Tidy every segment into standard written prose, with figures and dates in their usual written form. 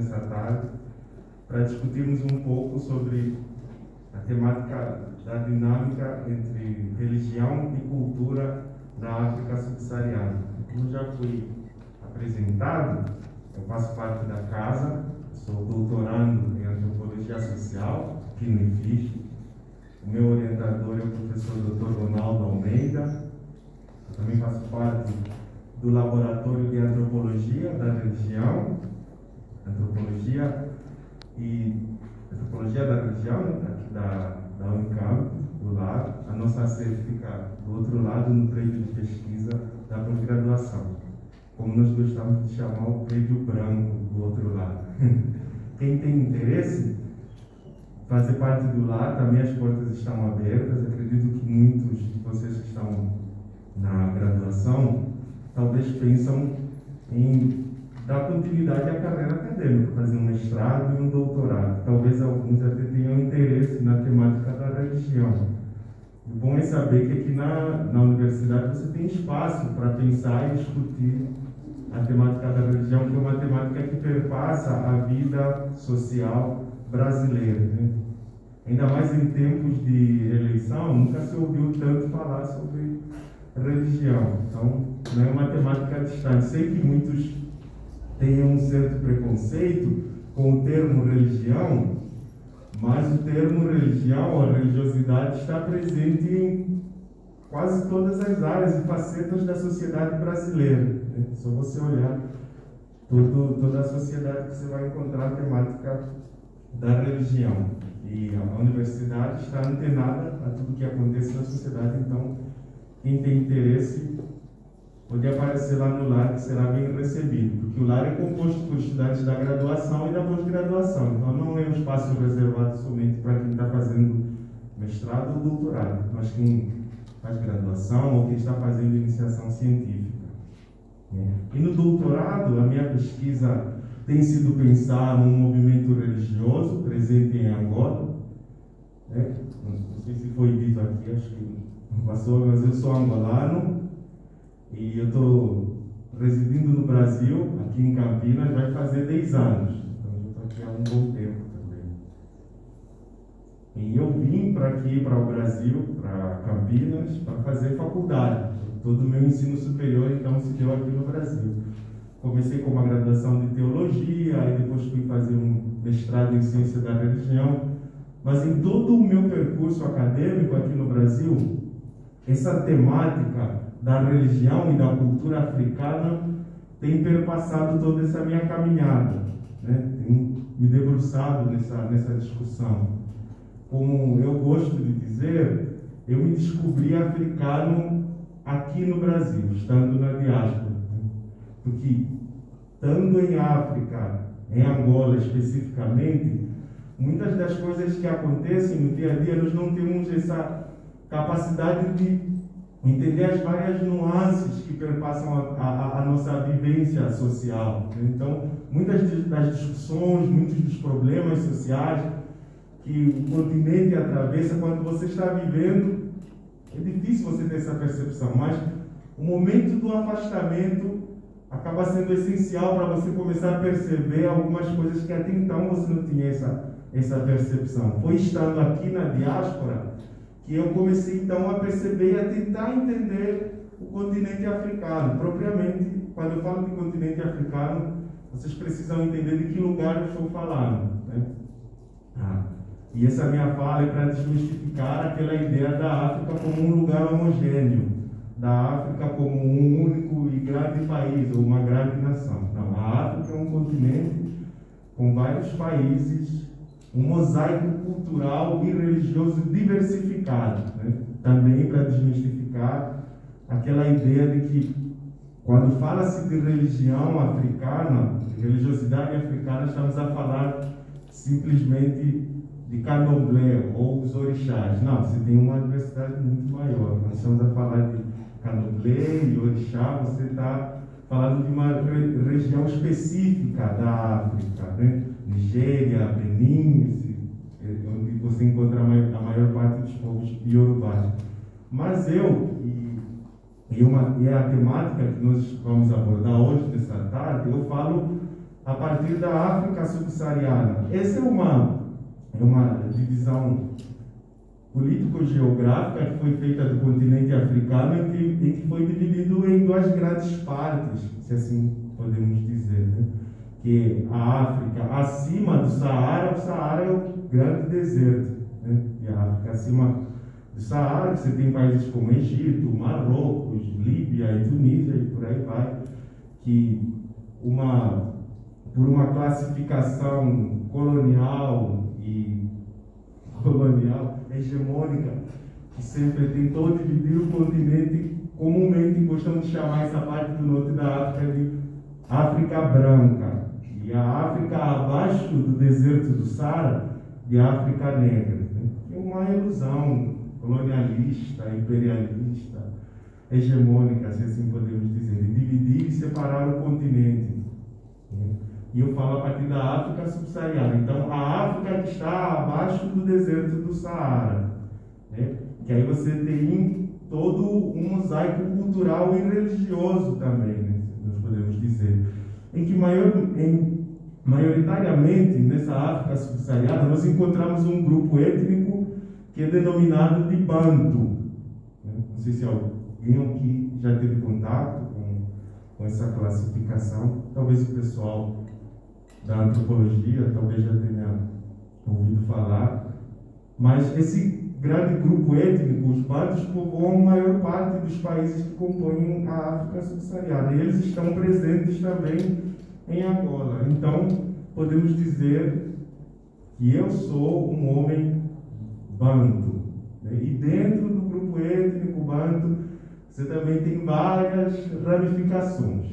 nessa tarde para discutirmos um pouco sobre a temática da dinâmica entre religião e cultura na África subsaariana. Como já fui apresentado, eu faço parte da casa, sou doutorando em antropologia social aqui no IFIS. O meu orientador é o professor Dr. Ronaldo Almeida. Eu também faço parte do laboratório de antropologia da religião, antropologia da religião, aqui da Unicamp, do lado. A nossa sede fica do outro lado, no prédio de pesquisa da pós-graduação, como nós gostamos de chamar o prédio branco do outro lado. Quem tem interesse em fazer parte do lado, também as portas estão abertas. Acredito que muitos de vocês que estão na graduação talvez pensam em dar continuidade à carreira acadêmica, fazer um mestrado e um doutorado. Talvez alguns até tenham interesse na temática da religião. O bom é saber que aqui na universidade você tem espaço para pensar e discutir a temática da religião, que é uma temática que perpassa a vida social brasileira, né? Ainda mais em tempos de eleição, nunca se ouviu tanto falar sobre religião. Então, não é uma temática distante. Sei que muitos têm um certo preconceito com o termo religião, mas o termo religião ou religiosidade está presente em quase todas as áreas e facetas da sociedade brasileira, né? Só você olhar toda a sociedade que você vai encontrar a temática da religião. E a universidade está antenada a tudo que acontece na sociedade, então quem tem interesse pode aparecer lá no LAR, que será bem recebido, porque o LAR é composto por estudantes da graduação e da pós-graduação, então não é um espaço reservado somente para quem está fazendo mestrado ou doutorado, mas quem faz graduação ou quem está fazendo iniciação científica. E no doutorado, a minha pesquisa tem sido pensar num movimento religioso presente em Angola. Não sei se foi dito aqui, acho que não passou, mas eu sou angolano e eu estou residindo no Brasil, aqui em Campinas, vai fazer 10 anos. Então eu estou aqui há um bom tempo também. E eu vim para aqui, para o Brasil, para Campinas, para fazer faculdade. Todo o meu ensino superior, então, se deu aqui no Brasil. Comecei com uma graduação de teologia, e depois fui fazer um mestrado em ciência da religião. Mas em todo o meu percurso acadêmico aqui no Brasil, essa temática da religião e da cultura africana tem perpassado toda essa minha caminhada, né? Tenho me debruçado nessa discussão. Como eu gosto de dizer, eu me descobri africano aqui no Brasil, estando na diáspora. Porque, estando em África, em Angola especificamente, muitas das coisas que acontecem no dia a dia, nós não temos essa capacidade de entender as várias nuances que perpassam a nossa vivência social. Então, muitas das discussões, muitos dos problemas sociais que o continente atravessa, quando você está vivendo, é difícil você ter essa percepção, mas o momento do afastamento acaba sendo essencial para você começar a perceber algumas coisas que até então você não tinha essa percepção. Foi estando aqui na diáspora que eu comecei então a perceber e a tentar entender o continente africano. Propriamente, quando eu falo de continente africano, vocês precisam entender de que lugar eu estou falando, né? E essa minha fala é para desmistificar aquela ideia da África como um lugar homogêneo, da África como um único e grande país, ou uma grande nação. Não, a África é um continente com vários países, um mosaico cultural e religioso diversificado, né? Também para desmistificar aquela ideia de que, quando fala-se de religião africana, de religiosidade africana, estamos a falar simplesmente de candomblé ou os orixás. Não, você tem uma diversidade muito maior. Nós estamos a falar de candomblé e orixá, você está falando de uma região específica da África, né? Nigéria, Benin, onde você encontra a maior parte dos povos iorubás. Mas é a temática que nós vamos abordar hoje, nessa tarde, eu falo a partir da África subsaariana. Essa é uma divisão político-geográfica que foi feita do continente africano em que foi dividido em duas grandes partes, se assim podemos dizer, né? Que a África acima do Saara, o Saara é o grande deserto, né? E a África acima do Saara, você tem países como Egito, Marrocos, Líbia e Tunísia e por aí vai, que por uma classificação colonial hegemônica, que sempre tentou dividir o continente, comumente gostamos de chamar essa parte do norte da África de África branca, e a África abaixo do deserto do Saara de África negra. É uma ilusão colonialista, imperialista, hegemônica, se assim podemos dizer, de dividir e separar o continente. E eu falo a partir da África subsaariana. Então, a África que está abaixo do deserto do Saara, né? Que aí você tem todo um mosaico cultural e religioso também, né? Nós podemos dizer. Em que maioritariamente nessa África subsaariana nós encontramos um grupo étnico que é denominado de Bantu. Não sei se alguém aqui já teve contato com essa classificação. Talvez o pessoal da antropologia talvez já tenha ouvido falar, mas esse grande grupo étnico, os Bantus, povoam a maior parte dos países que compõem a África subsaariana, e eles estão presentes também em Angola. Então, podemos dizer que eu sou um homem Bantu, né? E dentro do grupo étnico Bantu, você também tem várias ramificações,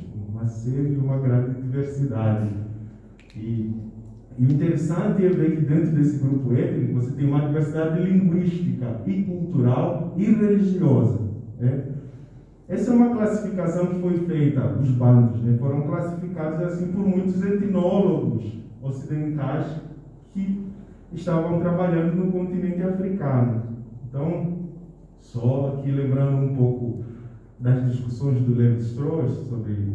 uma grande diversidade. E o interessante é ver que dentro desse grupo étnico você tem uma diversidade linguística e cultural e religiosa, né? Essa é uma classificação que foi feita, os bantos, né? Foram classificados assim por muitos etnólogos ocidentais que estavam trabalhando no continente africano. Então, só aqui lembrando um pouco das discussões do Lévi-Strauss sobre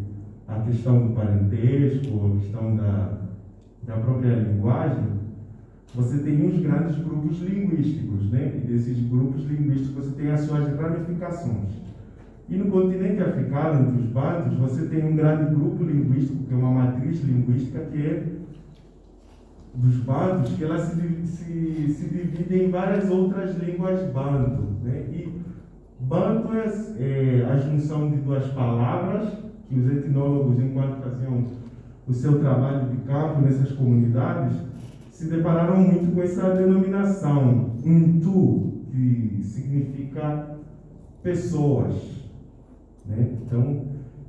a questão do parentesco, a questão da própria linguagem, você tem uns grandes grupos linguísticos, né? E desses grupos linguísticos você tem as suas ramificações. E no continente africano, entre os bantus, você tem um grande grupo linguístico, que é uma matriz linguística, que é dos bantus, que ela se divide em várias outras línguas bantu, né? E bantu é a junção de duas palavras que os etnólogos, enquanto faziam o seu trabalho de campo nessas comunidades, se depararam muito com essa denominação, Ntu, que significa pessoas, né? Então,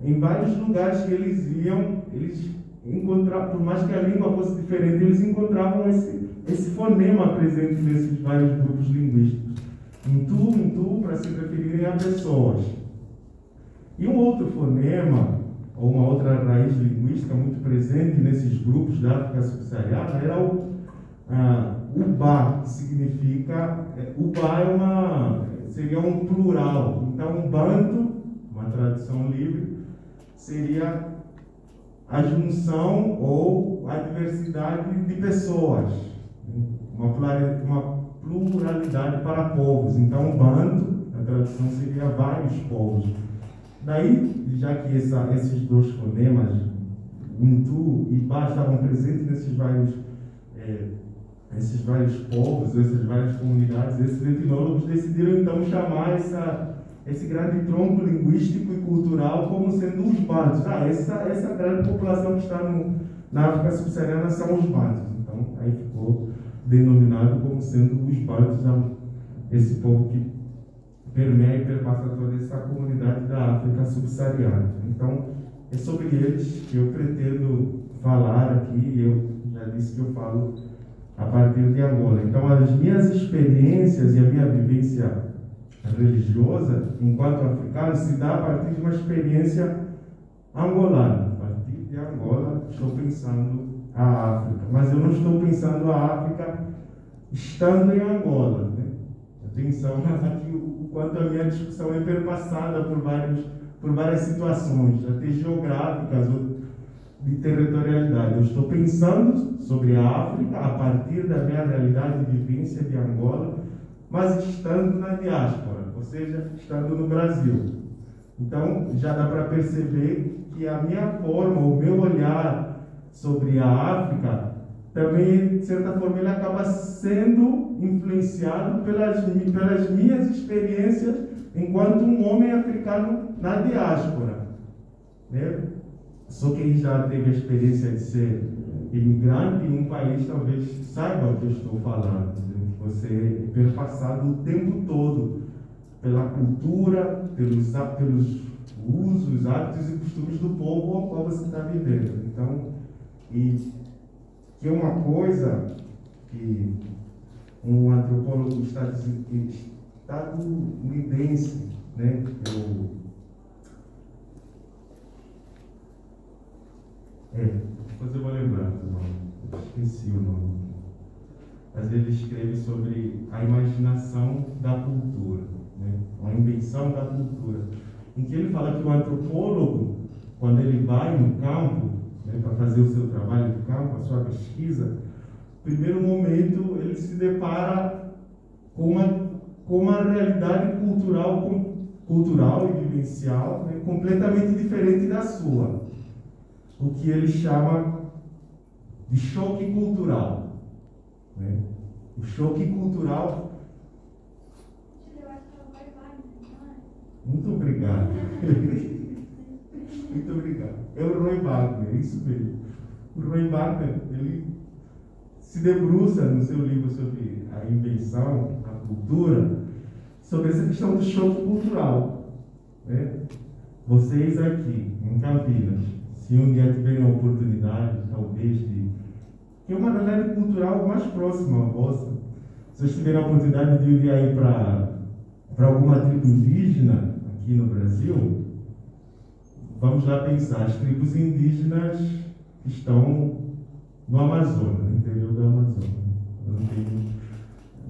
em vários lugares que eles iam, eles encontravam, por mais que a língua fosse diferente, eles encontravam esse fonema presente nesses vários grupos linguísticos. Ntu, para se referirem a pessoas. E um outro fonema, ou uma outra raiz linguística muito presente nesses grupos da África subsaariana, era o Uba, que significa... Uba seria um plural. Então, Bantu, uma tradução livre, seria a junção ou a diversidade de pessoas. Uma pluralidade para povos. Então, Bantu, a tradução seria vários povos. Daí, já que esses dois fonemas, Ntu e Ba, estavam presentes nesses vários povos, essas várias comunidades, esses etnólogos decidiram então chamar esse grande tronco linguístico e cultural como sendo os bantus. Essa grande população que está na África subsaariana são os bantus. Então, aí ficou denominado como sendo os bantus, esse povo que permeia e perpassa toda essa comunidade da África subsaariana. Então, é sobre eles que eu pretendo falar aqui. Eu já disse que eu falo a partir de Angola. Então, as minhas experiências e a minha vivência religiosa, enquanto africano, se dá a partir de uma experiência angolana. A partir de Angola, estou pensando a África. Mas eu não estou pensando a África estando em Angola, né? Atenção aqui o quanto a minha discussão é perpassada por várias situações, até geográficas, de territorialidade. Eu estou pensando sobre a África a partir da minha realidade de vivência de Angola, mas estando na diáspora, ou seja, estando no Brasil. Então, já dá para perceber que a minha forma, o meu olhar sobre a África, também, de certa forma, ele acaba sendo influenciado pelas minhas experiências enquanto um homem africano na diáspora. Né? Só quem já teve a experiência de ser imigrante em um país talvez saiba o que eu estou falando. Você é perpassado o tempo todo pela cultura, pelos usos, hábitos e costumes do povo ao qual você está vivendo. Então, e que é uma coisa que um antropólogo estadunidense, né? Depois eu vou lembrar do nome, esqueci o nome. Mas ele escreve sobre a imaginação da cultura, né? A invenção da cultura, em que ele fala que o antropólogo, quando ele vai no campo, né, para fazer o seu trabalho de campo, a sua pesquisa, no primeiro momento ele se depara com uma realidade cultural e vivencial, né, completamente diferente da sua. O que ele chama de choque cultural. Né? O choque cultural. Muito obrigado. Muito obrigado. É o Roy Wagner, isso mesmo. O Roy Wagner, ele se debruça no seu livro sobre a invenção, a cultura, sobre essa questão do choque cultural. Né? Vocês aqui, em Campinas, se um dia tiverem a oportunidade, talvez, de ter uma realidade cultural mais próxima à vossa, se vocês tiverem a oportunidade de ir aí para alguma tribo indígena aqui no Brasil, vamos lá pensar, as tribos indígenas estão no Amazonas, no interior do Amazonas. Eu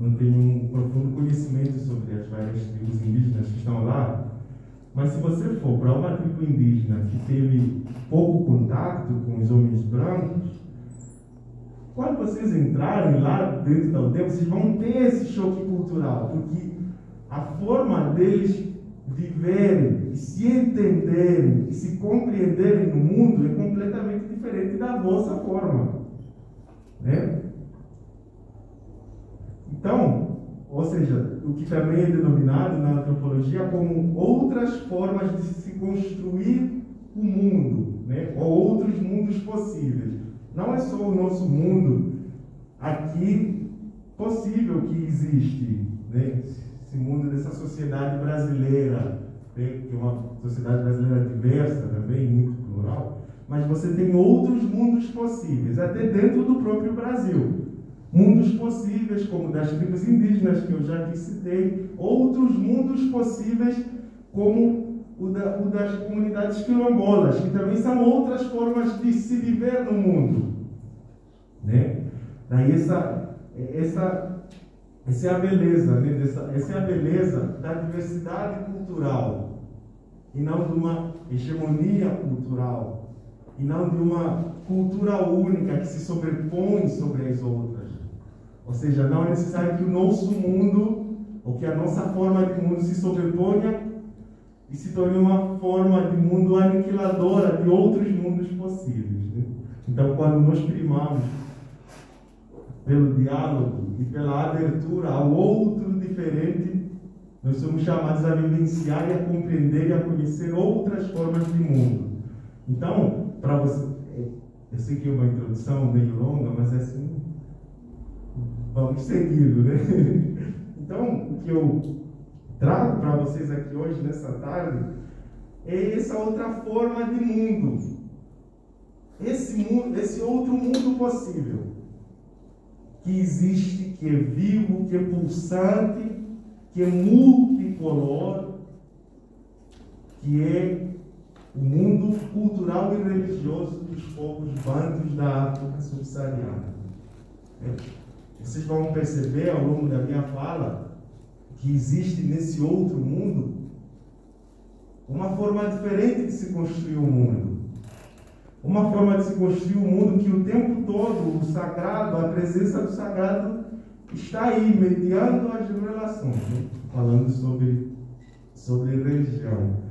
não tenho um profundo conhecimento sobre as várias tribos indígenas que estão lá, mas se você for para uma tribo indígena que teve pouco contato com os homens brancos, quando vocês entrarem lá dentro da aldeia, vocês vão ter esse choque cultural, porque a forma deles viverem, e se entenderem e se compreenderem no mundo é completamente diferente da vossa forma. Né? Então, ou seja, o que também é denominado na antropologia como outras formas de se construir o mundo, né? Ou outros mundos possíveis. Não é só o nosso mundo aqui possível que existe, né? Esse mundo dessa sociedade brasileira, né? Que é uma sociedade brasileira diversa também, muito plural, mas você tem outros mundos possíveis, até dentro do próprio Brasil. Mundos possíveis, como das tribos indígenas, que eu já aqui citei, outros mundos possíveis, como o das comunidades quilombolas, que também são outras formas de se viver no mundo. Né? Daí essa é a beleza, né? Essa é a beleza da diversidade cultural, e não de uma hegemonia cultural, e não de uma cultura única que se sobrepõe sobre as outras. Ou seja, não é necessário que o nosso mundo, ou que a nossa forma de mundo se sobreponha e se torne uma forma de mundo aniquiladora de outros mundos possíveis. Né? Então, quando nós primamos pelo diálogo e pela abertura ao outro diferente, nós somos chamados a vivenciar e a compreender e a conhecer outras formas de mundo. Então, para você, eu sei que é uma introdução meio longa, mas é assim, vamos seguindo, né? Então, o que eu trago para vocês aqui hoje, nessa tarde, é essa outra forma de mundo. Esse outro mundo possível, que existe, que é vivo, que é pulsante, que é multicolor, que é o mundo cultural e religioso dos povos bantus da África subsaariana. Vocês vão perceber ao longo da minha fala que existe nesse outro mundo uma forma diferente de se construir o mundo. uma forma de se construir um mundo que o tempo todo o sagrado, a presença do sagrado está aí, mediando as relações, né? Falando sobre religião.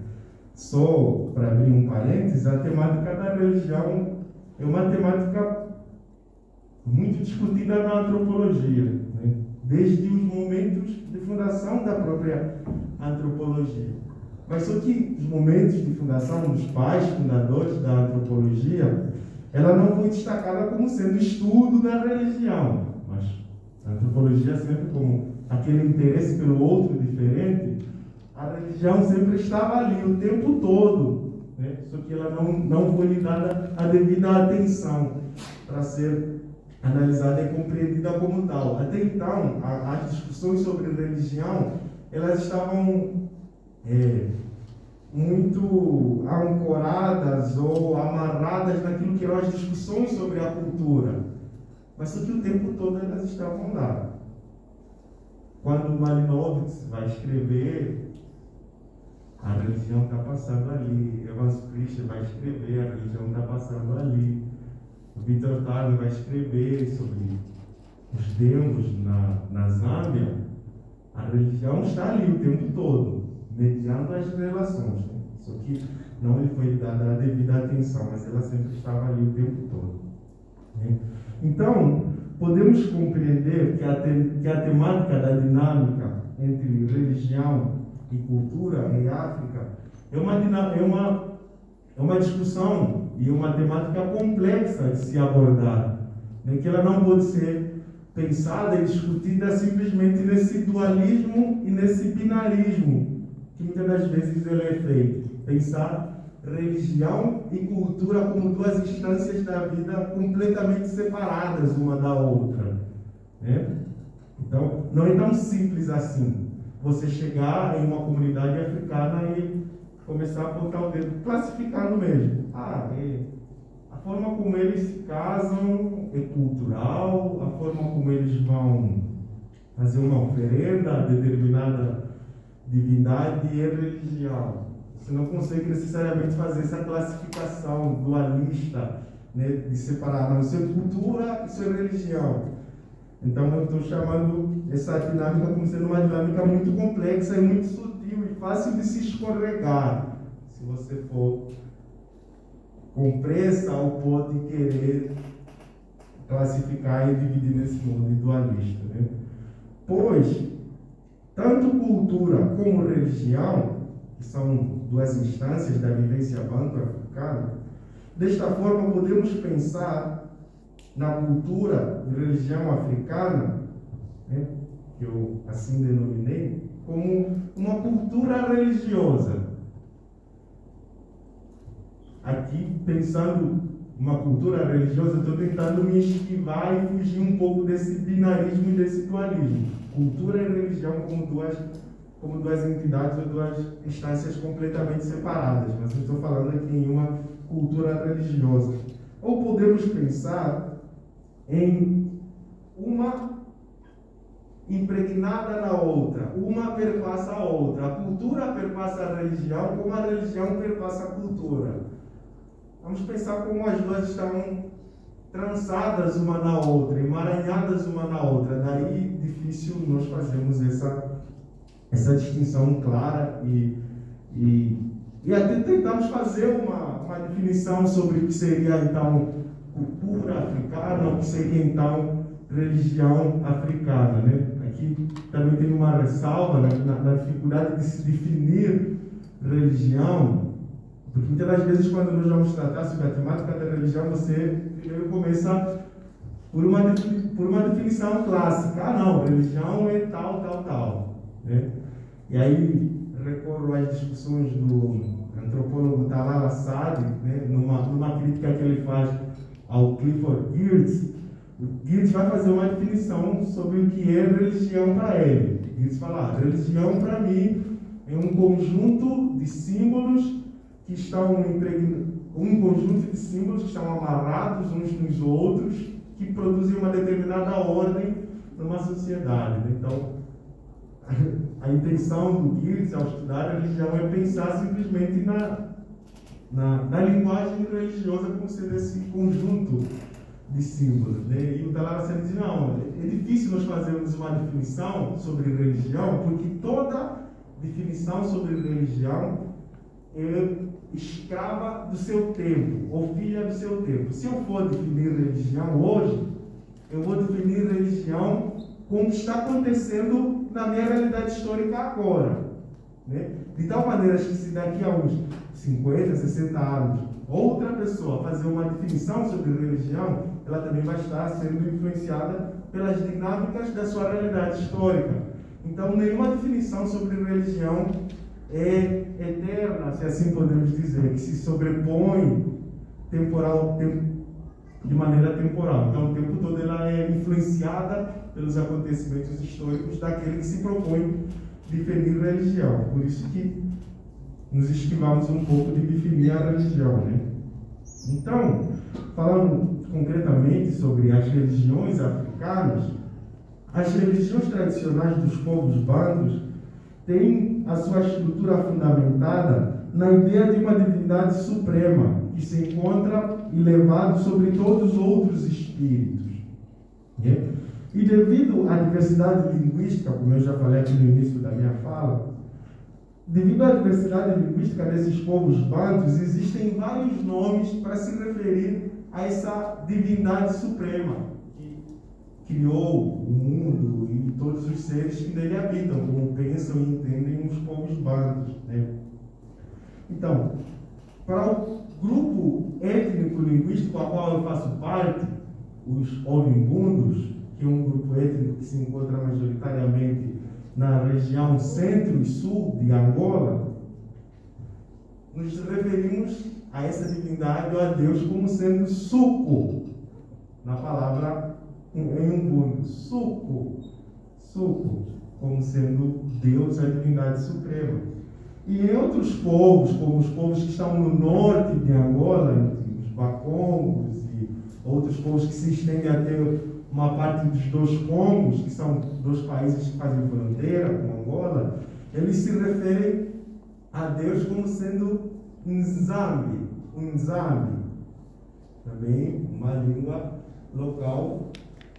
Só para abrir um parênteses, a temática da religião é uma temática muito discutida na antropologia, né? Desde os momentos de fundação da própria antropologia. Mas só que os momentos de fundação dos pais fundadores da antropologia, ela não foi destacada como sendo estudo da religião, mas a antropologia sempre como aquele interesse pelo outro diferente. A religião sempre estava ali o tempo todo, né? Só que ela não foi lhe dada a devida atenção para ser analisada e compreendida como tal. Até então, as discussões sobre religião, elas estavam muito ancoradas ou amarradas naquilo que eram as discussões sobre a cultura. Mas só que o tempo todo elas estavam lá. Quando Malinowitz vai escrever, a religião está passando ali. Evans Christian vai escrever, a religião está passando ali. O Victor Tarno vai escrever sobre os deuses na Zâmbia. A religião está ali o tempo todo, mediando as relações. Né? Só que não lhe foi dada a devida atenção, mas ela sempre estava ali o tempo todo. Né? Então, podemos compreender que a temática da dinâmica entre religião e cultura em África é uma discussão e uma temática complexa de se abordar, né? Que ela não pode ser pensada e discutida simplesmente nesse dualismo e nesse binarismo que muitas das vezes ele é feito. Pensar religião e cultura como duas instâncias da vida completamente separadas uma da outra, né? Então, não é tão simples assim você chegar em uma comunidade africana e começar a apontar o dedo, classificando mesmo. A forma como eles se casam é cultural, a forma como eles vão fazer uma oferenda a determinada divindade é religião. Você não consegue necessariamente fazer essa classificação dualista, né, de separar, não, isso é cultura, isso é religião. Então eu estou chamando essa dinâmica como sendo uma dinâmica muito complexa e muito sutil e fácil de se escorregar, se você for com pressa ou pode querer classificar e dividir nesse mundo dualista, né? Pois, tanto cultura como religião, que são duas instâncias da vivência banto-africana, desta forma podemos pensar na cultura e religião africana, né, que eu assim denominei, como uma cultura religiosa. Aqui, pensando uma cultura religiosa, eu estou tentando me esquivar e fugir um pouco desse binarismo e desse dualismo. Cultura e religião como duas entidades ou duas instâncias completamente separadas, mas eu estou falando aqui em uma cultura religiosa. Ou podemos pensar em uma impregnada na outra, uma perpassa a outra. A cultura perpassa a religião, como a religião perpassa a cultura. Vamos pensar como as duas estão trançadas uma na outra, emaranhadas uma na outra. Daí difícil nós fazermos essa distinção clara e até tentamos fazer uma definição sobre o que seria então cultura africana, o que seria então religião africana, né? Aqui também tem uma ressalva, né, na dificuldade de se definir religião, porque muitas das vezes quando nós vamos tratar sobre a temática da religião, você primeiro começa por uma definição clássica. Não, religião é tal, né? E aí recorro às discussões do antropólogo Talal Assad, né, numa crítica que ele faz ao Clifford Geertz. O Geertz vai fazer uma definição sobre o que é religião para ele. Geertz fala: religião para mim é um conjunto de símbolos que estão amarrados uns nos outros, que produzem uma determinada ordem numa sociedade, né? Então, a intenção do Geertz ao estudar a religião é pensar simplesmente na linguagem religiosa como sendo esse conjunto de símbolos, né? E o Talaraceno diz, não, é difícil nós fazermos uma definição sobre religião, porque toda definição sobre religião é escrava do seu tempo, ou filha do seu tempo. Se eu for definir religião hoje, eu vou definir religião como está acontecendo na minha realidade histórica agora, né? De tal maneira que se daqui a uns 50, 60 anos, outra pessoa fazer uma definição sobre religião, ela também vai estar sendo influenciada pelas dinâmicas da sua realidade histórica. Então, nenhuma definição sobre religião é eterna, se assim podemos dizer, que se sobrepõe de maneira temporal. Então, o tempo todo ela é influenciada pelos acontecimentos históricos daquele que se propõe definir religião. Por isso que nos esquivamos um pouco de definir a religião, né? Então, falando concretamente sobre as religiões africanas, as religiões tradicionais dos povos bantus têm a sua estrutura fundamentada na ideia de uma divindade suprema que se encontra elevado sobre todos os outros espíritos, né? E devido à diversidade linguística, como eu já falei aqui no início da minha fala, devido à diversidade linguística desses povos bantus, existem vários nomes para se referir a essa divindade suprema que criou o mundo e todos os seres que nele habitam, como pensam e entendem os povos bantus, né? Então, para o grupo étnico-linguístico a qual eu faço parte, os Ovimbundos, que é um grupo étnico que se encontra majoritariamente na região centro e sul de Angola, nos referimos a essa divindade ou a Deus como sendo Suco, na palavra em Umbundo, Suco, como sendo Deus, a divindade suprema. E em outros povos, como os povos que estão no norte de Angola, entre os Bacongos e outros povos que se estendem até uma parte dos dois Congos, que são dois países que fazem fronteira com Angola, eles se referem a Deus como sendo Nzambi, também uma língua local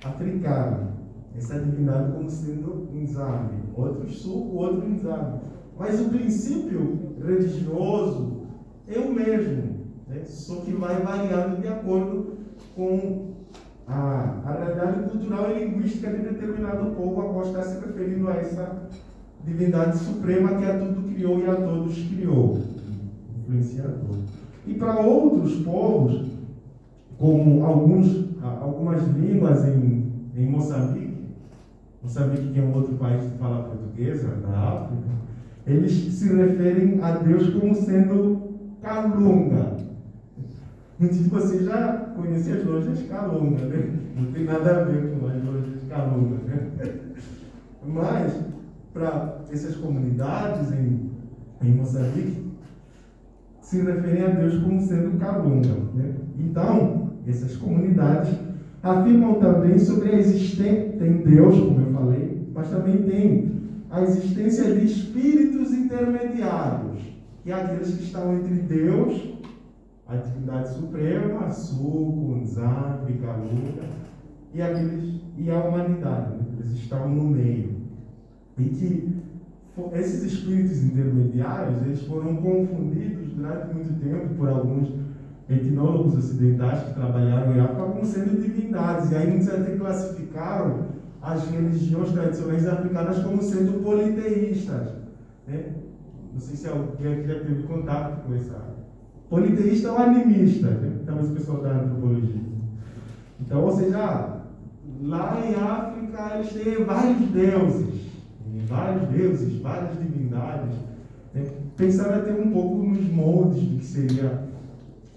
africana. Essa divindade como sendo Nzambi, outro Suco, outro Nzambi. Mas o princípio religioso é o mesmo, né? Só que vai variando de acordo com a realidade cultural e linguística de determinado povo a qual está se referindo a essa divindade suprema que a tudo criou e a todos criou, influenciador. E para outros povos, como algumas línguas em Moçambique que é um outro país que fala portuguesa, da África, eles se referem a Deus como sendo Kalunga. Muitos de vocês já conhecem as lojas Kalunga, né? Não tem nada a ver com as lojas Kalunga, né? Mas, para essas comunidades em Moçambique, se referem a Deus como sendo Kalunga, né? Então, essas comunidades afirmam também sobre a existência, tem Deus, como eu falei, mas também tem a existência de espíritos intermediários, que é aqueles que estão entre Deus, a divindade suprema, Suco, Nzambi, Kalunga, e a humanidade, né? Eles estão no meio. E que esses espíritos intermediários, eles foram confundidos durante muito tempo por alguns etnólogos ocidentais que trabalharam em África como sendo divindades. E aí muitos até classificaram as religiões tradicionais africanas como sendo politeístas, né? Não sei se alguém aqui já teve contato com essa. Politeísta ou animista, né? Talvez o pessoal da antropologia. Então, ou seja, lá em África eles têm vários deuses, várias divindades, né? Pensando até um pouco nos moldes do que seria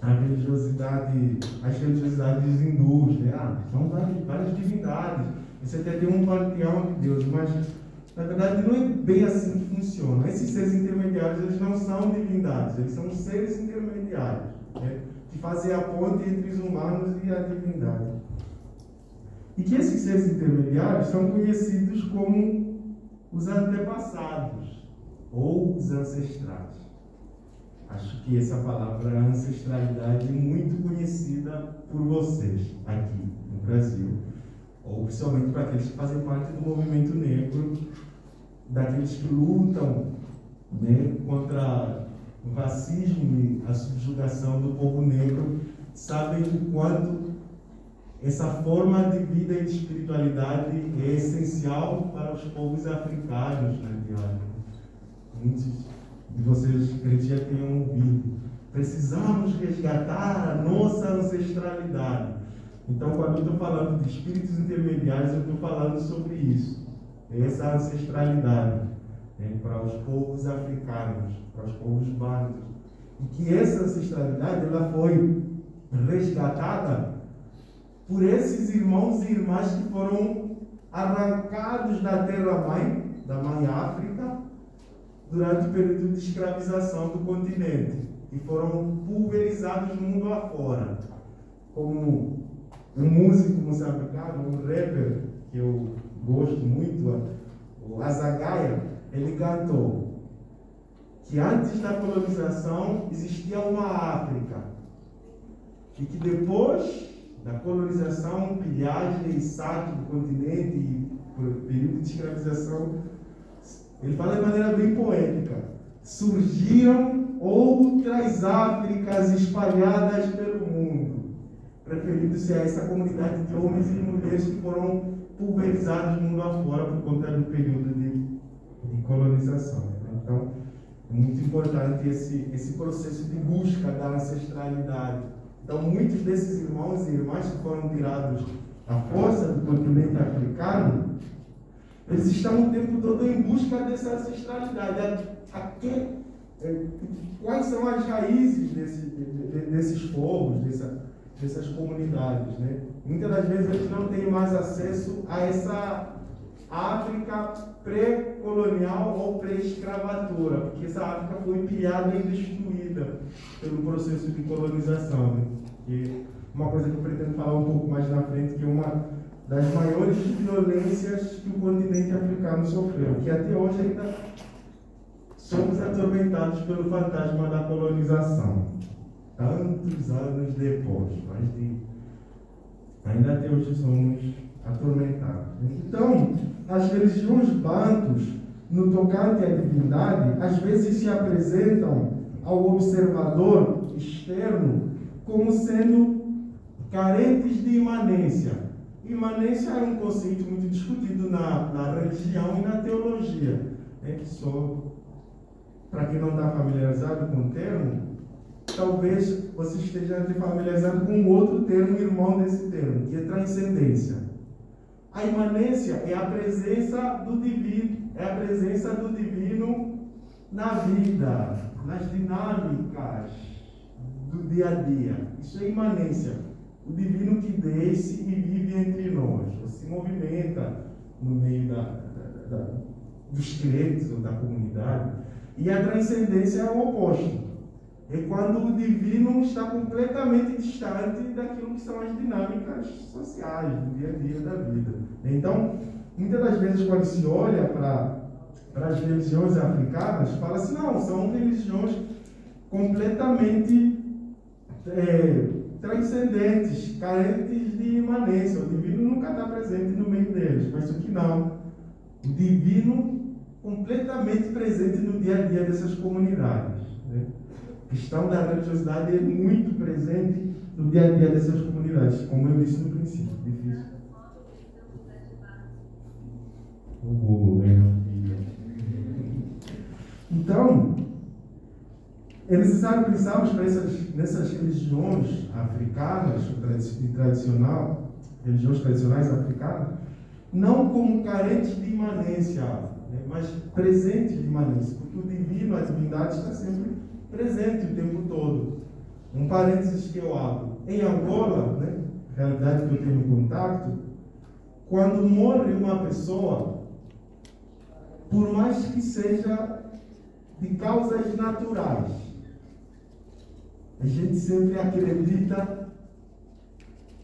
as religiosidades hindus, né? São várias divindades. Você até tem um panteão de Deus, mas na verdade não é bem assim que funciona. Esses seres intermediários, eles não são divindades, eles são seres intermediários, né? Que fazem a ponte entre os humanos e a divindade. E que esses seres intermediários são conhecidos como os antepassados ou os ancestrais. Acho que essa palavra ancestralidade é muito conhecida por vocês aqui no Brasil, ou principalmente para aqueles que fazem parte do movimento negro, daqueles que lutam, né, contra o racismo e a subjugação do povo negro, sabem o quanto essa forma de vida e de espiritualidade é essencial para os povos africanos, né, de África. Muitos de vocês já tenham ouvido. Precisamos resgatar a nossa ancestralidade. Então, quando eu estou falando de espíritos intermediários, eu estou falando sobre isso. Essa ancestralidade, né, para os povos africanos, para os povos bantus. E que essa ancestralidade ela foi resgatada por esses irmãos e irmãs que foram arrancados da terra-mãe, da mãe África, durante o período de escravização do continente, e foram pulverizados no mundo afora. Como um músico moçambicano, um rapper que eu gosto muito, o Azagaia, ele cantou que antes da colonização existia uma África e que depois da colonização, pilhagem e saque do continente e período de escravização, ele fala de maneira bem poética, surgiram outras Áfricas espalhadas pelo mundo, referindo-se a essa comunidade de homens e mulheres que foram pulverizados no mundo afora por conta do período de colonização. Então, é muito importante esse processo de busca da ancestralidade. Então, muitos desses irmãos e irmãs que foram tirados à força do continente africano, eles estão o tempo todo em busca dessa ancestralidade. Quais são as raízes desses povos, dessas comunidades, né? Muitas das vezes eles não têm mais acesso a essa África pré-colonial ou pré-escravatura, porque essa África foi pilhada e destruída pelo processo de colonização, né? E uma coisa que eu pretendo falar um pouco mais na frente, que é uma das maiores violências que o continente africano sofreu, que até hoje ainda somos atormentados pelo fantasma da colonização. Tantos anos depois, ainda até hoje somos atormentados. Então, as religiões bantus, no tocante à divindade, às vezes se apresentam ao observador externo como sendo carentes de imanência. Imanência é um conceito muito discutido na religião e na teologia. Só para quem não está familiarizado com o termo, talvez você esteja familiarizado com um outro termo, irmão desse termo, que é transcendência. A imanência é a presença do divino, na vida, nas dinâmicas do dia a dia. Isso é imanência. O divino que desce e vive entre nós, ou se movimenta no meio dos crentes ou da comunidade. E a transcendência é o oposto. É quando o divino está completamente distante daquilo que são as dinâmicas sociais, do dia a dia da vida. Então, muitas das vezes, quando se olha para as religiões africanas, fala assim, não, são religiões completamente transcendentes, carentes de imanência. O divino nunca está presente no meio deles, mas isso que não. O divino completamente presente no dia a dia dessas comunidades, né? A questão da religiosidade é muito presente no dia a dia dessas comunidades, como eu disse no princípio. Difícil. O Google, né? Então, é necessário pensarmos nessas religiões africanas, religiões tradicionais africanas, não como carentes de imanência, né, mas presentes de imanência, porque o divino, a divindade está sempre presente o tempo todo. Um parênteses que eu abro. Em Angola, né, realidade que eu tenho contato, quando morre uma pessoa, por mais que seja de causas naturais, a gente sempre acredita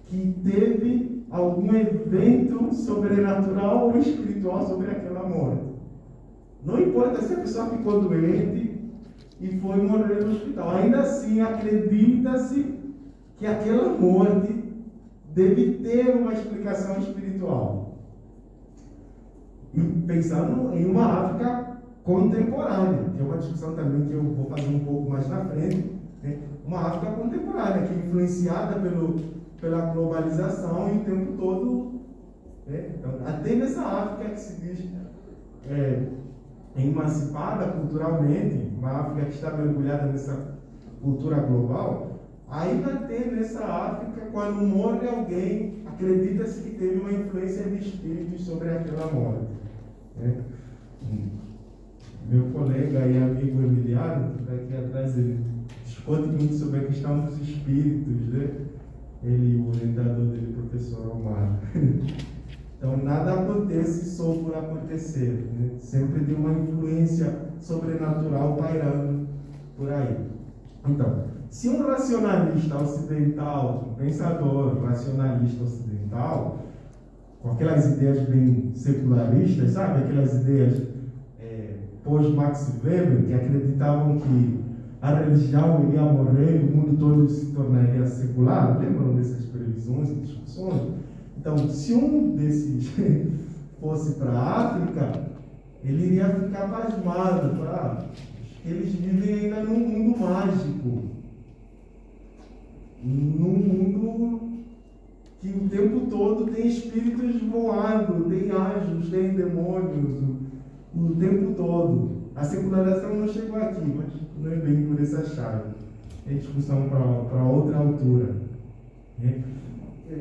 que teve algum evento sobrenatural ou espiritual sobre aquela morte. Não importa se a pessoa ficou doente, e foi morrer no hospital. Ainda assim, acredita-se que aquela morte deve ter uma explicação espiritual. E pensando em uma África contemporânea, que é uma discussão também que eu vou fazer um pouco mais na frente, né? Uma África contemporânea, que é influenciada pela globalização e o tempo todo, né? Então, até nessa África que se diz emancipada culturalmente, uma África que está mergulhada nessa cultura global, ainda tem nessa África, quando morre alguém, acredita-se que teve uma influência de espíritos sobre aquela morte, né? Meu colega e amigo Emiliano, daqui atrás, ele discute muito sobre a questão dos espíritos, né? Ele e o orientador dele, o professor Omar. Então, nada acontece só por acontecer, né? Sempre tem uma influência sobrenatural pairando por aí. Então, se um racionalista ocidental, um pensador racionalista ocidental, com aquelas ideias bem secularistas, sabe? Aquelas ideias pós-Max Weber, que acreditavam que a religião iria morrer e o mundo todo se tornaria secular. Lembram dessas previsões e discussões? Então, se um desses fosse para a África, ele iria ficar pasmado. Eles vivem ainda num mundo mágico, num mundo que o tempo todo tem espíritos voando, tem anjos, tem demônios, o tempo todo. A secularização não chegou aqui, mas não é bem por essa chave. É discussão para outra altura.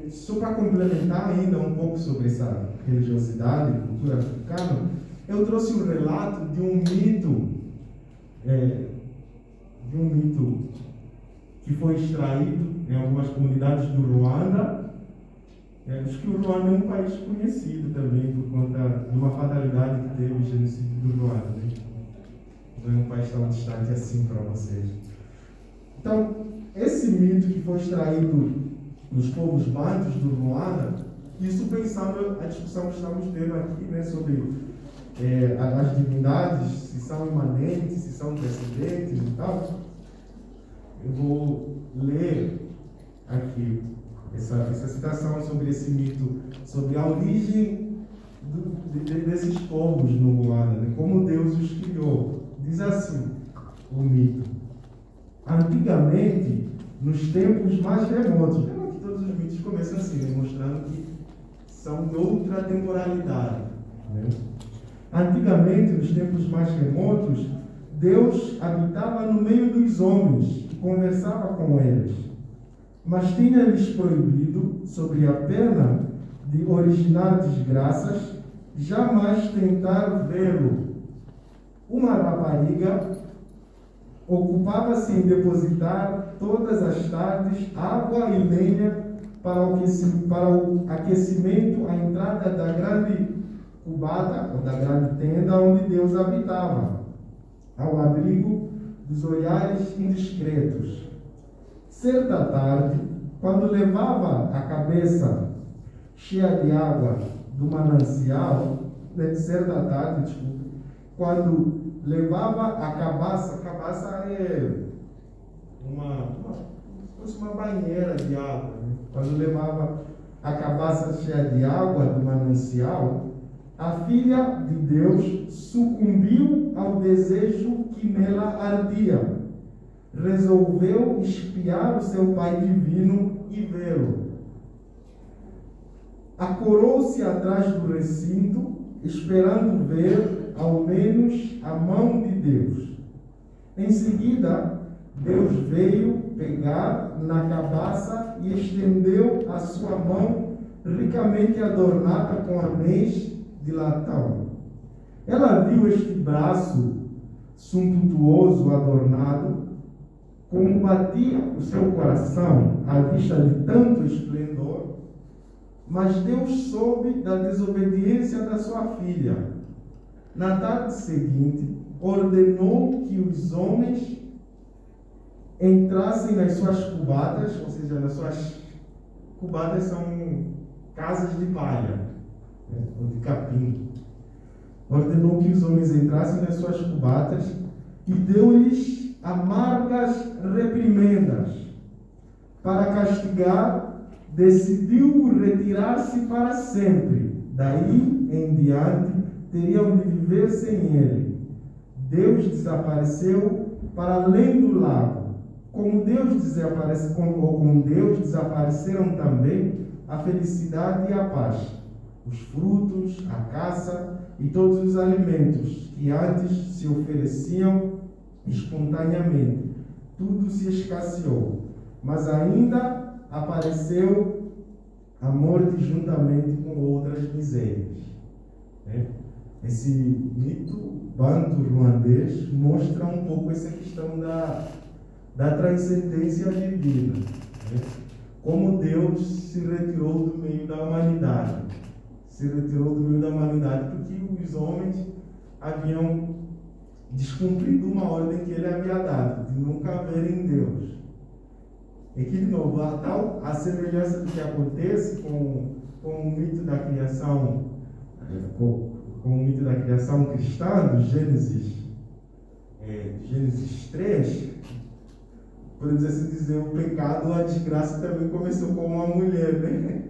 Só para complementar ainda um pouco sobre essa religiosidade e cultura africana, eu trouxe um relato de um mito que foi extraído em algumas comunidades do Ruanda. Acho que o Ruanda é um país conhecido também por conta de uma fatalidade que teve o genocídio do Ruanda, né? Não é um país tão distante assim para vocês. Então, esse mito que foi extraído nos povos bantus do Ruanda, isso pensando a discussão que estamos tendo aqui, né, sobre as divindades, se são imanentes, se são descendentes e tal. Eu vou ler aqui essa citação sobre esse mito, sobre a origem desses povos no Ruanda, né? Como Deus os criou. Diz assim o mito: antigamente, nos tempos mais remotos, lembra que todos os mitos começam assim, né? Mostrando que são de outra temporalidade, né? Antigamente, nos tempos mais remotos, Deus habitava no meio dos homens e conversava com eles, mas tinha-lhes proibido, sob a pena de originar desgraças, jamais tentar vê-lo. Uma rapariga ocupava-se em depositar todas as tardes água e lenha para o aquecimento à entrada da grande cubada, ou da grande tenda onde Deus habitava, ao abrigo dos olhares indiscretos. Certa tarde, quando levava a cabeça cheia de água do manancial, quando levava a cabaça é uma banheira de água, né? Quando levava a cabaça cheia de água do manancial, a filha de Deus sucumbiu ao desejo que nela ardia. Resolveu espiar o seu Pai Divino e vê-lo. Acorou-se atrás do recinto, esperando ver, ao menos, a mão de Deus. Em seguida, Deus veio pegar na cabaça e estendeu a sua mão ricamente adornada com anéis de latão. Ela viu este braço suntuoso adornado, como batia o seu coração à vista de tanto esplendor, mas Deus soube da desobediência da sua filha. Na tarde seguinte, ordenou que os homens entrassem nas suas cubadas, ou seja, nas suas cubadas são casas de palha, né, ou de capim. Ordenou que os homens entrassem nas suas cubadas e deu-lhes amargas reprimendas para castigar, decidiu retirar-se para sempre. Daí em diante teriam de viver sem ele. Deus desapareceu para além do lago. Como Deus desapareceram também a felicidade e a paz, os frutos, a caça e todos os alimentos que antes se ofereciam espontaneamente. Tudo se escasseou, mas ainda apareceu a morte juntamente com outras misérias. Esse mito banto ruandês mostra um pouco essa questão da transcendência divina. Como Deus se retirou do meio da humanidade. Se retirou do meio da humanidade porque os homens haviam descumprido uma ordem que ele havia dado, de nunca verem Deus. E que, de novo, a semelhança do que acontece com o mito da criação, com o mito da criação cristã, do Gênesis 3, podemos assim dizer, o pecado, a desgraça também começou com uma mulher, né?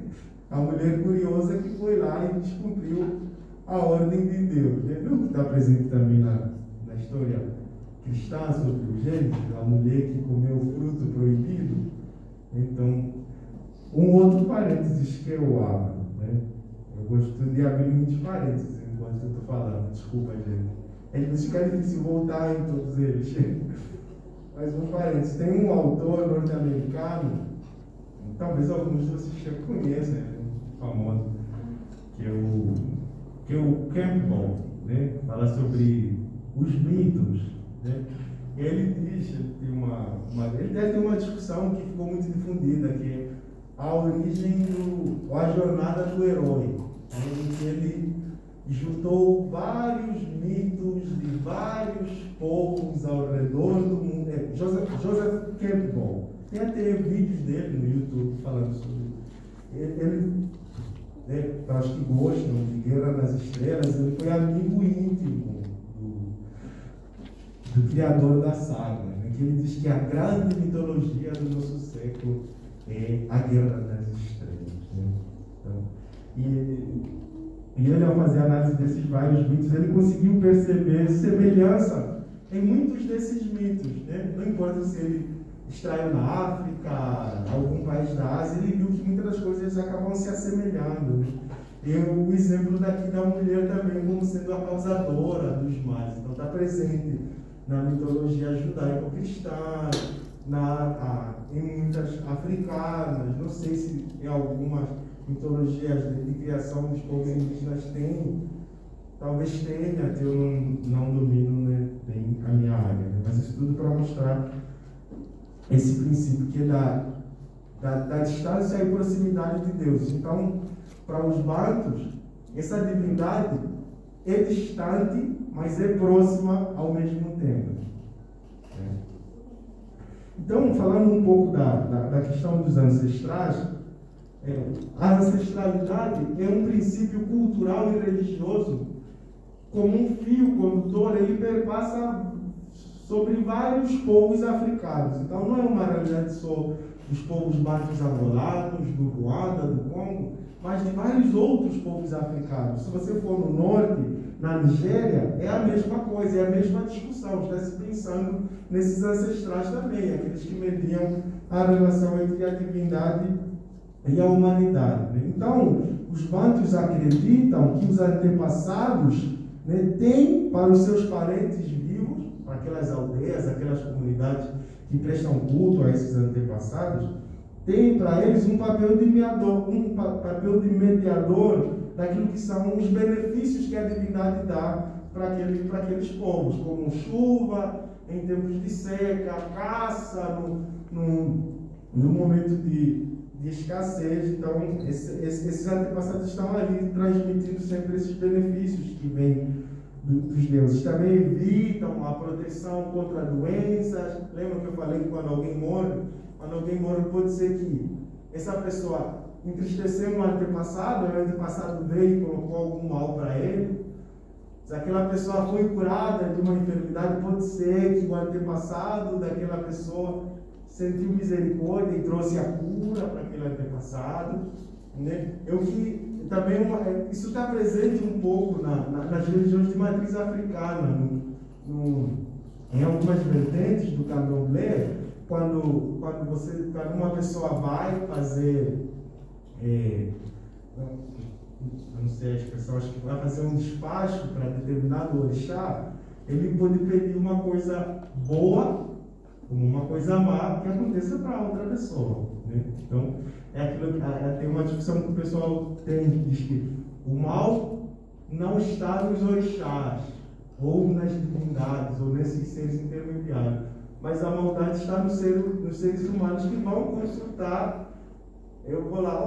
A mulher curiosa que foi lá e descumpriu a ordem de Deus. Né? Não está presente também na história cristã sobre o Gênesis, a mulher que comeu o fruto proibido. Então, um outro parênteses que eu abro, né? Eu gosto de abrir muitos parênteses enquanto eu estou falando, desculpa, gente. É que fica difícil voltar em todos eles. Mas um parênteses, tem um autor norte-americano, talvez alguns de vocês já conheçam, famoso, que é o Campbell, né? Fala sobre os mitos, né? E ele diz, ele deve ter uma discussão que ficou muito difundida, que é a origem ou a jornada do herói, né? Em que ele juntou vários mitos de vários povos ao redor do mundo. Joseph Campbell, tem até vídeos dele no YouTube falando sobre ele. Para os que gostam de Guerra nas Estrelas, ele foi amigo íntimo do criador da saga, né? Que ele diz que a grande mitologia do nosso século é a Guerra nas Estrelas, né? Então, e ele, ao fazer a análise desses vários mitos, ele conseguiu perceber semelhança em muitos desses mitos, né? Não importa se ele extraiu na África, algum país da Ásia, ele viu que muitas das coisas acabam se assemelhando, né? E o exemplo daqui da mulher também como sendo a causadora dos males. Então está presente na mitologia judaico-cristã, em muitas africanas, não sei se em algumas mitologias de criação dos povos indígenas tem, talvez tenha, que eu não domino, né, bem a minha área, né? Mas isso tudo para mostrar esse princípio que é da distância e proximidade de Deus. Então, para os bantus, essa divindade é distante, mas é próxima ao mesmo tempo. Então, falando um pouco da questão dos ancestrais, a ancestralidade é um princípio cultural e religioso como um fio condutor, ele perpassa sobre vários povos africanos. Então, não é uma realidade só dos povos bantus angolanos, do Ruanda, do Congo, mas de vários outros povos africanos. Se você for no norte, na Nigéria, é a mesma coisa, é a mesma discussão. Está se pensando nesses ancestrais também, aqueles que mediam a relação entre a divindade e a humanidade, né? Então, os bantus acreditam que os antepassados, né, têm para os seus parentes vivos, para aquelas aldeias, aquelas comunidades que prestam culto a esses antepassados, tem para eles um papel de mediador daquilo que são os benefícios que a divindade dá para aqueles povos, como chuva em tempos de seca, caça no momento de escassez. Então, esses antepassados estão ali transmitindo sempre esses benefícios que vêm dos deuses. Também evitam a proteção contra doenças. Lembra que eu falei que quando alguém morre, pode ser que essa pessoa entristeceu um antepassado, o antepassado veio e colocou algum mal para ele. Se aquela pessoa foi curada de uma enfermidade, pode ser que o antepassado daquela pessoa sentiu misericórdia e trouxe a cura para aquele antepassado, né? Também isso está presente um pouco nas religiões de matriz africana, em algumas vertentes do candomblé, quando uma pessoa vai fazer, não sei a expressão, acho que vai fazer um despacho para determinado orixá, ele pode pedir uma coisa boa, como uma coisa má, que aconteça para outra pessoa, né? Então, tem uma discussão que o pessoal tem, que diz que o mal não está nos orixás, ou nas divindades, ou nesses seres intermediários, mas a maldade está nos seres humanos que vão consultar. Eu vou lá,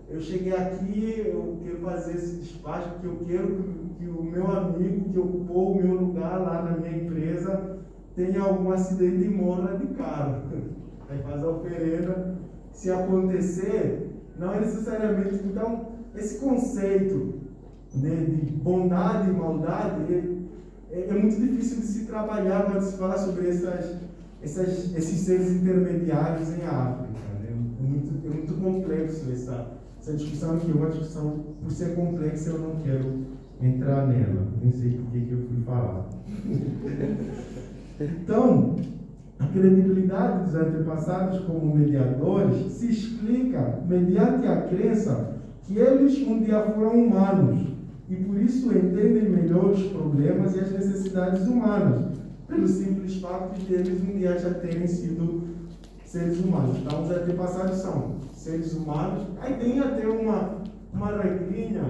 eu cheguei aqui, eu quero fazer esse despacho, porque eu quero que o meu amigo que ocupou o meu lugar lá na minha empresa tenha algum acidente e morra de carro. Aí faz a oferenda. Se acontecer, não é necessariamente. Então, esse conceito, né, de bondade e maldade é muito difícil de se trabalhar quando se fala sobre esses seres intermediários em África, né? É muito complexo essa discussão, que é uma discussão, por ser complexa, eu não quero entrar nela. Nem sei por que eu fui falar. Então, a credibilidade dos antepassados como mediadores se explica mediante a crença que eles um dia foram humanos e por isso entendem melhor os problemas e as necessidades humanas, pelo simples fato de eles um dia já terem sido seres humanos. Então, os antepassados são seres humanos. Aí tem até uma regrinha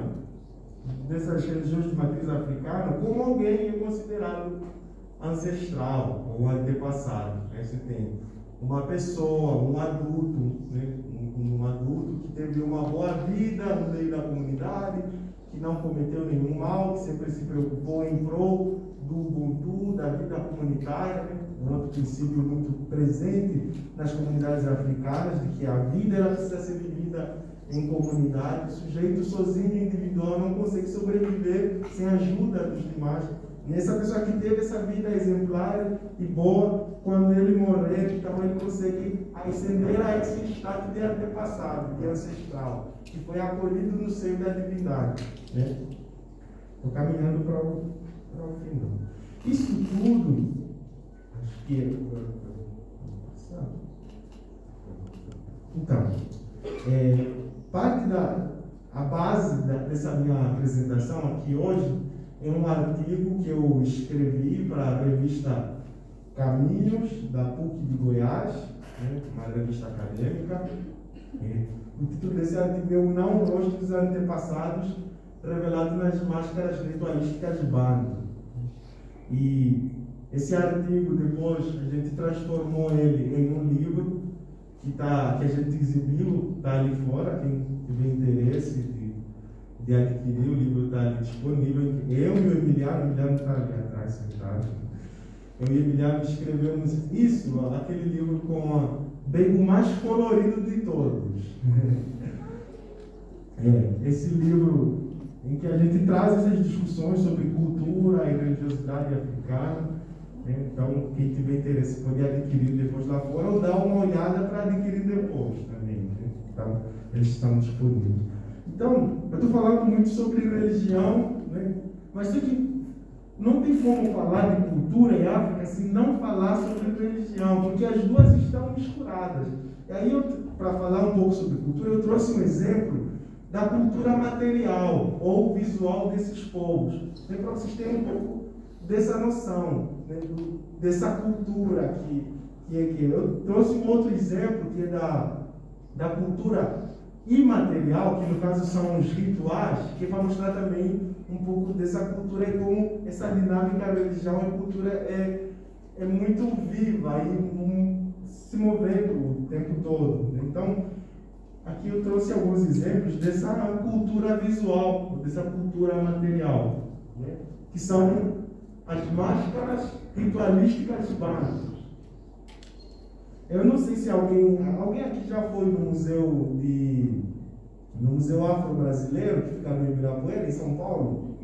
dessas religiões de matriz africana, como alguém é considerado ancestral ou antepassado. Aí você tem uma pessoa, um adulto, né? Um adulto que teve uma boa vida no meio da comunidade, que não cometeu nenhum mal, que sempre se preocupou em prol do Ubuntu, da vida comunitária, né? Um outro princípio muito presente nas comunidades africanas, de que a vida ela precisa ser vivida em comunidade. O sujeito sozinho, individual, não consegue sobreviver sem a ajuda dos demais. E essa pessoa que teve essa vida exemplar e boa, quando ele morrer, então ele consegue ascender a esse status de antepassado, de ancestral, que foi acolhido no seio da divindade, né? Estou caminhando para o final. Isso tudo, acho que então, a base dessa minha apresentação aqui hoje é um artigo que eu escrevi para a revista Caminhos, da PUC de Goiás, né, uma revista acadêmica. O título desse artigo é O Não Rosto dos Antepassados, revelado nas máscaras ritualísticas de Banto. E esse artigo, depois, a gente transformou ele em um livro que a gente exibiu, está ali fora, quem tiver interesse de adquirir, o livro está ali disponível. Eu e o Emiliano está ali atrás, sentado. Eu e o Emiliano escrevemos aquele livro bem o mais colorido de todos. Esse livro em que a gente traz essas discussões sobre cultura e religiosidade africana. Então, quem tiver interesse pode adquirir depois lá fora ou dar uma olhada para adquirir depois também, né? Então, eles estão disponíveis. Então, eu estou falando muito sobre religião, né? Mas só que não tem como falar de cultura em África se não falar sobre religião, porque as duas estão misturadas. E aí, para falar um pouco sobre cultura, eu trouxe um exemplo da cultura material ou visual desses povos, para vocês terem um pouco dessa noção, né, dessa cultura que eu trouxe um outro exemplo que é da cultura imaterial, que no caso são os rituais, que vai mostrar também um pouco dessa cultura e como essa dinâmica da religião e cultura é muito viva e se movendo o tempo todo. Então, aqui eu trouxe alguns exemplos dessa cultura visual, dessa cultura material, né, que são as máscaras ritualísticas bantas. Eu não sei se alguém aqui já foi no Museu Afro-Brasileiro, que fica no Ibirapuera, em São Paulo.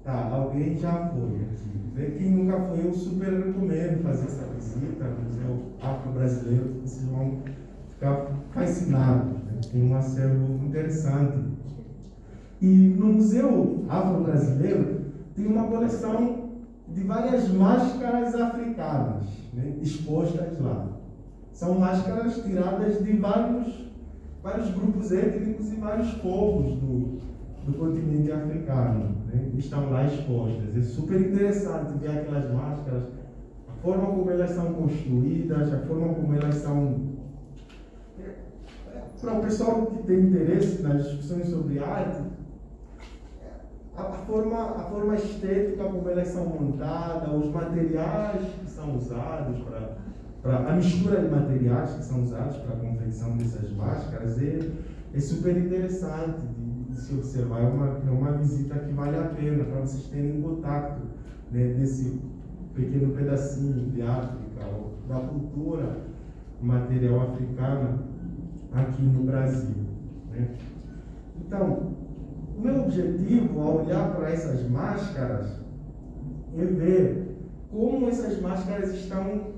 Tá, alguém já foi aqui. Quem nunca foi, eu super recomendo fazer essa visita no Museu Afro-Brasileiro, vocês vão ficar fascinados, né? Tem um acervo interessante. E no Museu Afro-Brasileiro tem uma coleção de várias máscaras africanas, né, expostas lá. São máscaras tiradas de vários grupos étnicos e vários povos do continente africano, né, estão lá expostas. É super interessante ver aquelas máscaras, a forma como elas são construídas, a forma como elas são... Para o pessoal que tem interesse nas discussões sobre arte, a forma estética como elas são montadas, os materiais que são usados a mistura de materiais que são usados para a confecção dessas máscaras é super interessante de se observar. É uma visita que vale a pena para vocês terem contato, né, desse pequeno pedacinho de África, ou da cultura material africana aqui no Brasil, né? Então, o meu objetivo ao olhar para essas máscaras é ver como essas máscaras estão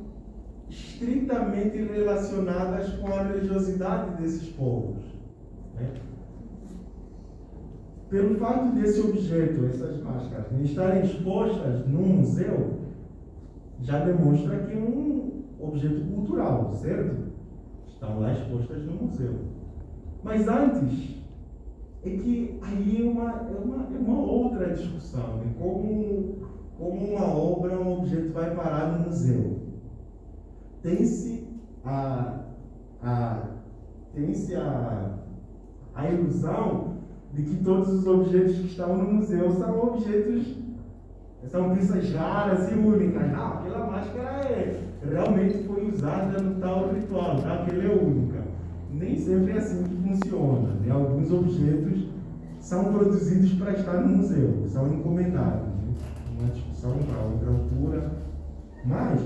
estritamente relacionadas com a religiosidade desses povos, né? Pelo fato desse objeto, essas máscaras, estarem expostas num museu, já demonstra que é um objeto cultural, certo? Estão lá expostas no museu. Mas antes, é que aí é uma outra discussão, né? Como uma obra, um objeto vai parar no museu. Tem-se a ilusão de que todos os objetos que estão no museu são peças raras e únicas. Não, aquela máscara realmente foi usada no tal ritual, tá? Aquela é única. Nem sempre é assim que funciona, né? Alguns objetos são produzidos para estar no museu, são encomendados, né? Uma discussão para outra altura. Mas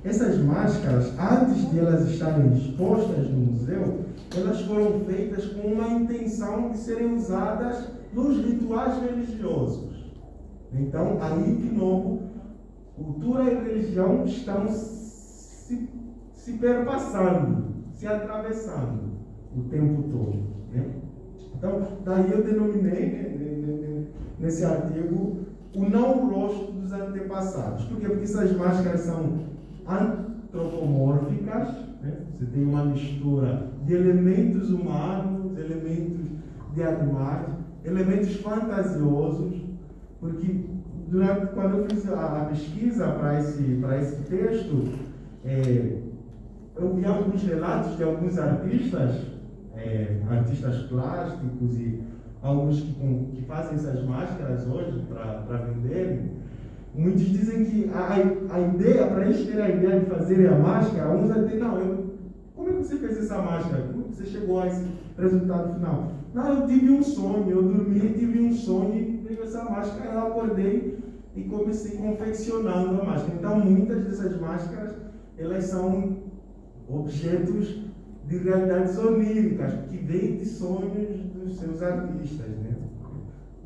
essas máscaras, antes de elas estarem expostas no museu, elas foram feitas com uma intenção de serem usadas nos rituais religiosos. Então, aí de novo, cultura e religião estão se perpassando, se atravessando o tempo todo, né? Então, daí eu denominei, né, nesse artigo, o não rosto dos antepassados. Por quê? Porque essas máscaras são antropomórficas, né? Você tem uma mistura de elementos humanos, elementos de animais, elementos fantasiosos, porque quando eu fiz a pesquisa para esse texto, eu vi alguns relatos de alguns artistas plásticos e alguns que fazem essas máscaras hoje para venderem. Muitos dizem que a ideia, para eles terem a ideia de fazerem a máscara, uns até, como é que você fez essa máscara? Como é que você chegou a esse resultado final? Não, eu tive um sonho, eu dormi e tive um sonho e veio essa máscara, eu acordei e comecei confeccionando a máscara. Então, muitas dessas máscaras, elas são objetos de realidades oníricas, que vêm de sonhos dos seus artistas, né?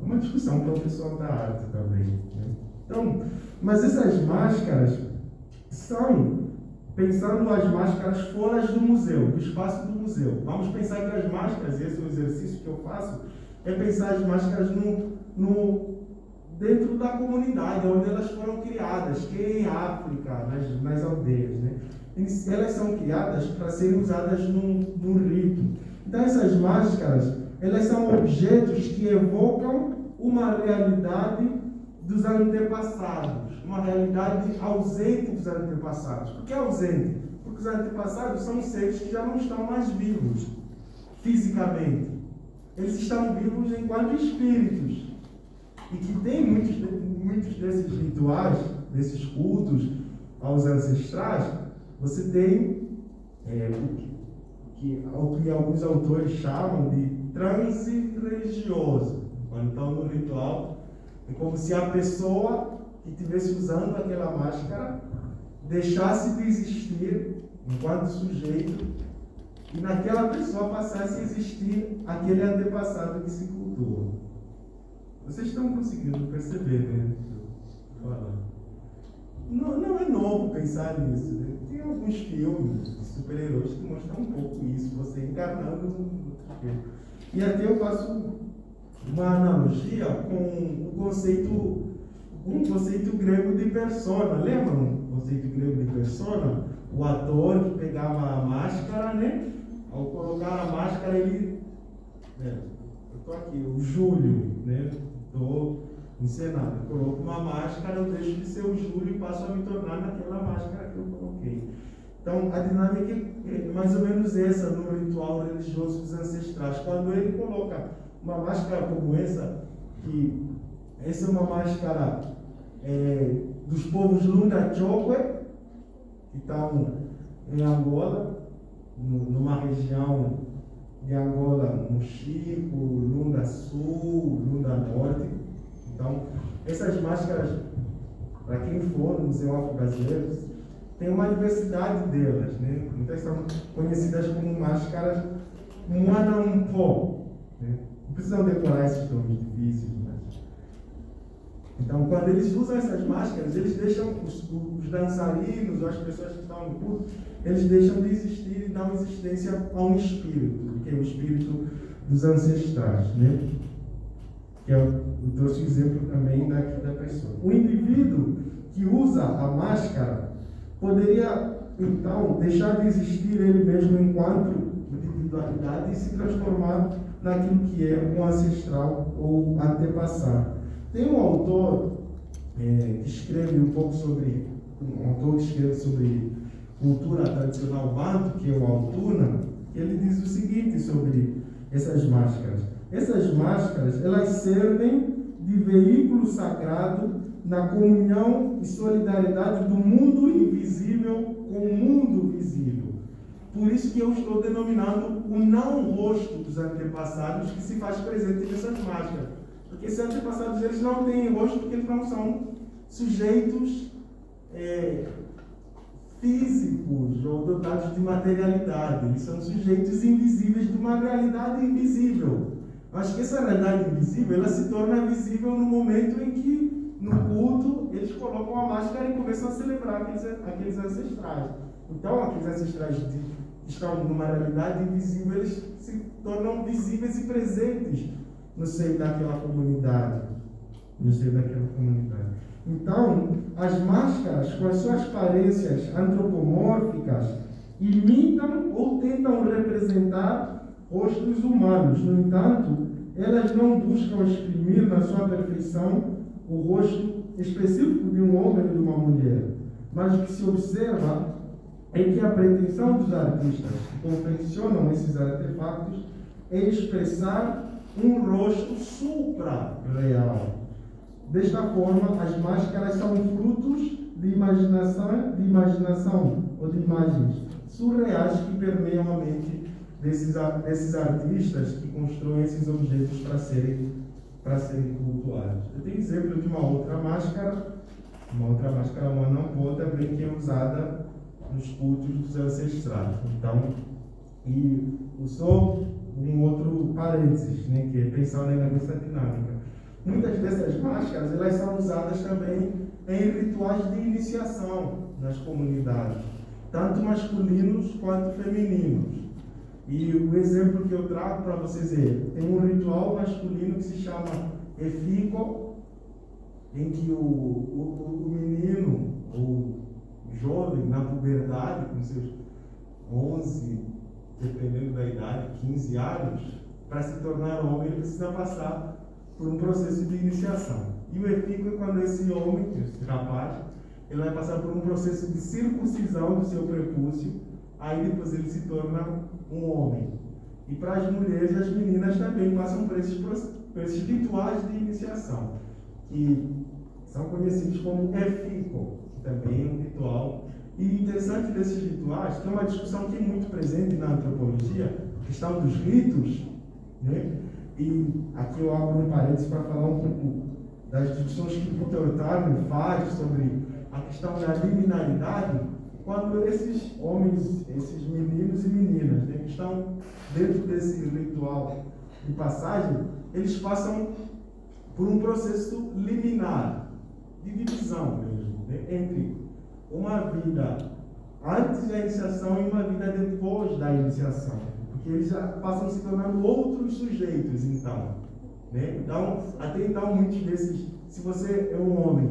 É uma discussão para o pessoal da arte também, né? Então, mas essas máscaras são, pensando as máscaras fora do museu, do espaço do museu. Vamos pensar que as máscaras, esse é o exercício que eu faço, é pensar as máscaras dentro da comunidade, onde elas foram criadas, que é em África, nas aldeias, né? Elas são criadas para serem usadas num rito. Então essas máscaras, elas são objetos que evocam uma realidade dos antepassados, uma realidade ausente dos antepassados. Por que ausente? Porque os antepassados são seres que já não estão mais vivos fisicamente. Eles estão vivos enquanto espíritos. E que tem muitos desses rituais, desses cultos aos ancestrais, você tem o que alguns autores chamam de transe religioso. Quando estão no ritual, é como se a pessoa que estivesse usando aquela máscara deixasse de existir enquanto sujeito e naquela pessoa passasse a existir aquele antepassado que se cultua. Vocês estão conseguindo perceber, né? Não é novo pensar nisso, né? Tem alguns filmes de super-heróis que mostram um pouco isso, você encarnando um filme. E até eu faço uma analogia com um conceito grego de persona. Lembram o conceito grego de persona? O ator que pegava a máscara, né? Ao colocar a máscara, ele... eu estou aqui, o Júlio, né? Estou encenado. Eu coloco uma máscara, eu deixo de ser o Júlio e passo a me tornar naquela máscara que eu coloquei. Então, a dinâmica é mais ou menos essa no ritual religioso dos ancestrais. Quando ele coloca uma máscara como essa, que essa é uma máscara dos povos Lunda Chokwe, que estão em Angola, numa região de Angola, no Chico, Lunda Sul, Lunda Norte. Então, essas máscaras, para quem for no Museu Afro-Brasileiro, tem uma diversidade delas, né? Muitas são conhecidas como máscaras Muanampó, né? Não precisam decorar esses nomes difíceis, mas... Então, quando eles usam essas máscaras, eles deixam os dançarinos ou as pessoas que estão no culto, eles deixam de existir e dão existência a um espírito, que é o espírito dos ancestrais, né? Que eu trouxe o exemplo também daqui da pessoa. O indivíduo que usa a máscara poderia, então, deixar de existir ele mesmo enquanto individualidade e se transformar naquilo que é um ancestral ou antepassado. Tem um autor que escreve um pouco sobre, cultura tradicional banto, que é o Altuna, que ele diz o seguinte sobre essas máscaras. Essas máscaras, elas servem de veículo sagrado na comunhão e solidariedade do mundo invisível com o mundo visível. Por isso que eu estou denominando o não-rosto dos antepassados que se faz presente nessas máscaras. Porque esses antepassados, eles não têm rosto porque eles não são sujeitos físicos ou dotados de materialidade. Eles são sujeitos invisíveis de uma realidade invisível. Acho que essa realidade invisível, ela se torna visível no momento em que, no culto, eles colocam a máscara e começam a celebrar aqueles ancestrais. Então, aqueles ancestrais que estão numa realidade invisível, eles se tornam visíveis e presentes no seio daquela comunidade. Então, as máscaras, com as suas aparências antropomórficas, imitam ou tentam representar rostos humanos. No entanto, elas não buscam exprimir na sua perfeição o rosto específico de um homem ou de uma mulher. Mas o que se observa é que a pretensão dos artistas que confeccionam esses artefactos é expressar um rosto supra-real. Desta forma, as máscaras são frutos de imaginação ou de imagens surreais que permeiam a mente desses artistas que constroem esses objetos para serem cultuados. Eu tenho exemplo de uma outra máscara Muanampó também, que é usada nos cultos dos ancestrais. Então, e só um outro parênteses, né, que é pensar nessa dinâmica. Muitas dessas máscaras, elas são usadas também em rituais de iniciação nas comunidades, tanto masculinos quanto femininos. E o exemplo que eu trago para vocês é, tem um ritual masculino que se chama Efiko, em que o menino, o jovem, na puberdade, com seus 11, dependendo da idade, 15 anos, para se tornar homem, ele precisa passar por um processo de iniciação. E o Efiko é quando esse homem, esse rapaz, ele vai passar por um processo de circuncisão do seu prepúcio, aí depois ele se torna um homem. E para as mulheres, as meninas também passam por esses rituais de iniciação, que são conhecidos como Efiko, que também é um ritual. E interessante desses rituais, tem uma discussão que é muito presente na antropologia, a questão dos ritos, né? E aqui eu abro um parênteses para falar um pouco das discussões que o Peter Tarman faz sobre a questão da liminaridade, quando esses homens, esses meninos e meninas, né, que estão dentro desse ritual de passagem, eles passam por um processo liminar, de divisão mesmo, né, entre uma vida antes da iniciação e uma vida depois da iniciação, porque eles já passam se tornando outros sujeitos, então. Né? Então, até então, muitos desses, se você é um homem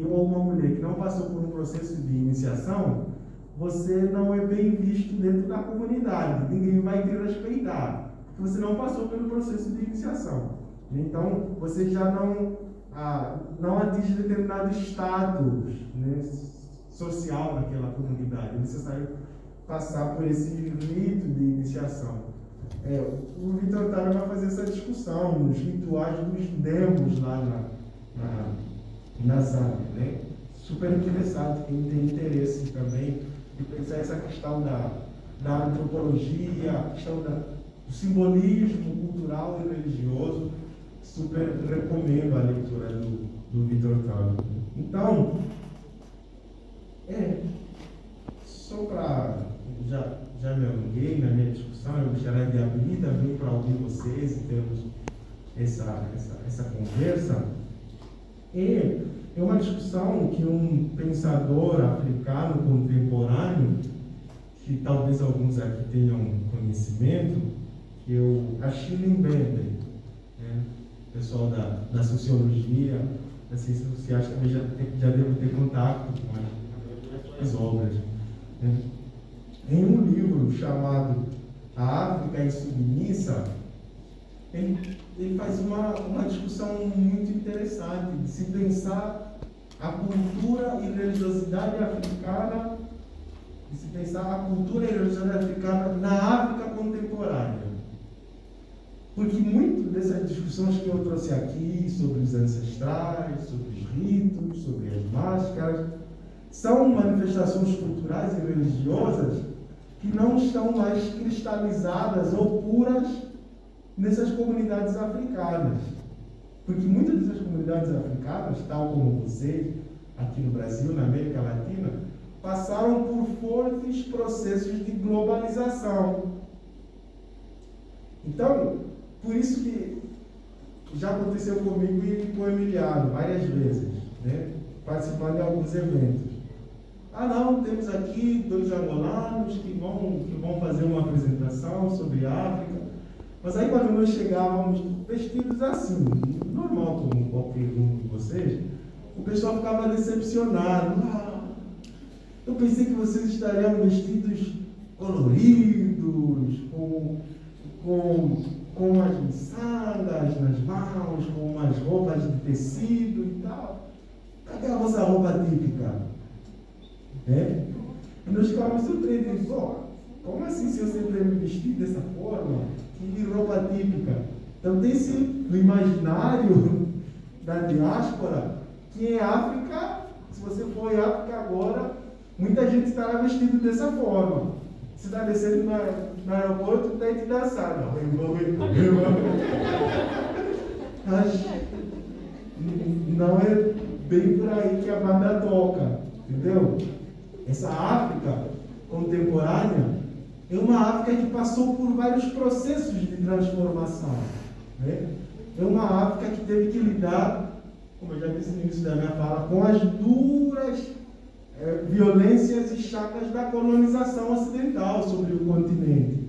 ou uma mulher que não passou por um processo de iniciação, você não é bem visto dentro da comunidade, ninguém vai te respeitar, porque você não passou pelo processo de iniciação. Então, você já não atinge determinado status, né, social naquela comunidade, é necessário passar por esse rito de iniciação. O Vitor Otávio vai fazer essa discussão nos rituais dos demos lá na Zâmbia, né? Super interessante, quem tem interesse também de pensar essa questão da antropologia, a questão do simbolismo cultural e religioso, super recomendo a leitura do Vitor Otávio. Então, só para já me alonguei na minha discussão, eu gostaria de abrir também para ouvir vocês e termos essa conversa. É uma discussão que um pensador africano contemporâneo, que talvez alguns aqui tenham conhecimento, que é o Achille Mbembe, né? Pessoal da sociologia, das ciências sociais também já deve ter contato com as obras. Né? Em um livro chamado A África Insubmissa, ele faz uma discussão muito interessante de se pensar a cultura e religiosidade africana, de se pensar a cultura e religiosidade africana na África contemporânea. Porque muito dessas discussões que eu trouxe aqui sobre os ancestrais, sobre os ritos, sobre as máscaras, são manifestações culturais e religiosas que não estão mais cristalizadas ou puras nessas comunidades africanas. Porque muitas dessas comunidades africanas, tal como vocês, aqui no Brasil, na América Latina, passaram por fortes processos de globalização. Então, por isso que já aconteceu comigo e com o Emiliano várias vezes, né? Participando de alguns eventos. Não, temos aqui 2 angolanos que vão fazer uma apresentação sobre a África. Mas aí quando nós chegávamos vestidos assim, normal como qualquer um de vocês, o pessoal ficava decepcionado. Eu pensei que vocês estariam vestidos coloridos, com umas miçangas nas mãos, com umas roupas de tecido e tal. Cadê a vossa roupa típica? E nós ficávamos surpreendidos. Como assim se eu sempre me vestir dessa forma? Que roupa típica? Então tem-se no imaginário da diáspora que em África, se você for em África agora, muita gente estará vestido dessa forma. Você está descendo no aeroporto e está te dançando. Mas não é bem por aí que a banda toca, entendeu? Essa África contemporânea é uma África que passou por vários processos de transformação. Né? É uma África que teve que lidar, como eu já disse no início da minha fala, com as duras violências e chagas da colonização ocidental sobre o continente.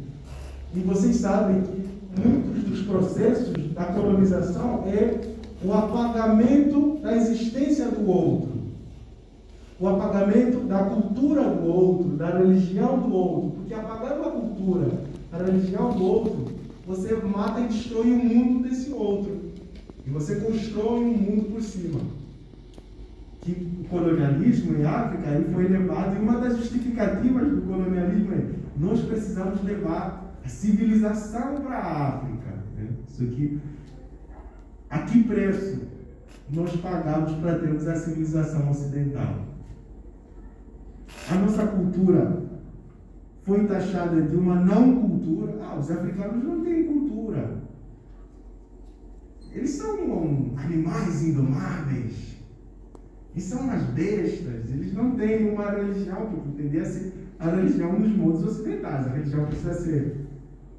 E vocês sabem que muitos dos processos da colonização é o apagamento da existência do outro, o apagamento da cultura do outro, da religião do outro, porque apagando a cultura, a religião do outro, você mata e destrói o mundo desse outro, e você constrói um mundo por cima. Que o colonialismo em África ele foi levado, e uma das justificativas do colonialismo é: nós precisamos levar a civilização para a África. Né? Isso aqui, a que preço nós pagamos para termos a civilização ocidental? A nossa cultura foi taxada de uma não cultura. Os africanos não têm cultura. Eles são animais indomáveis. E são umas bestas. Eles não têm uma religião, porque entendesse a religião nos modos ocidentais. A religião precisa ser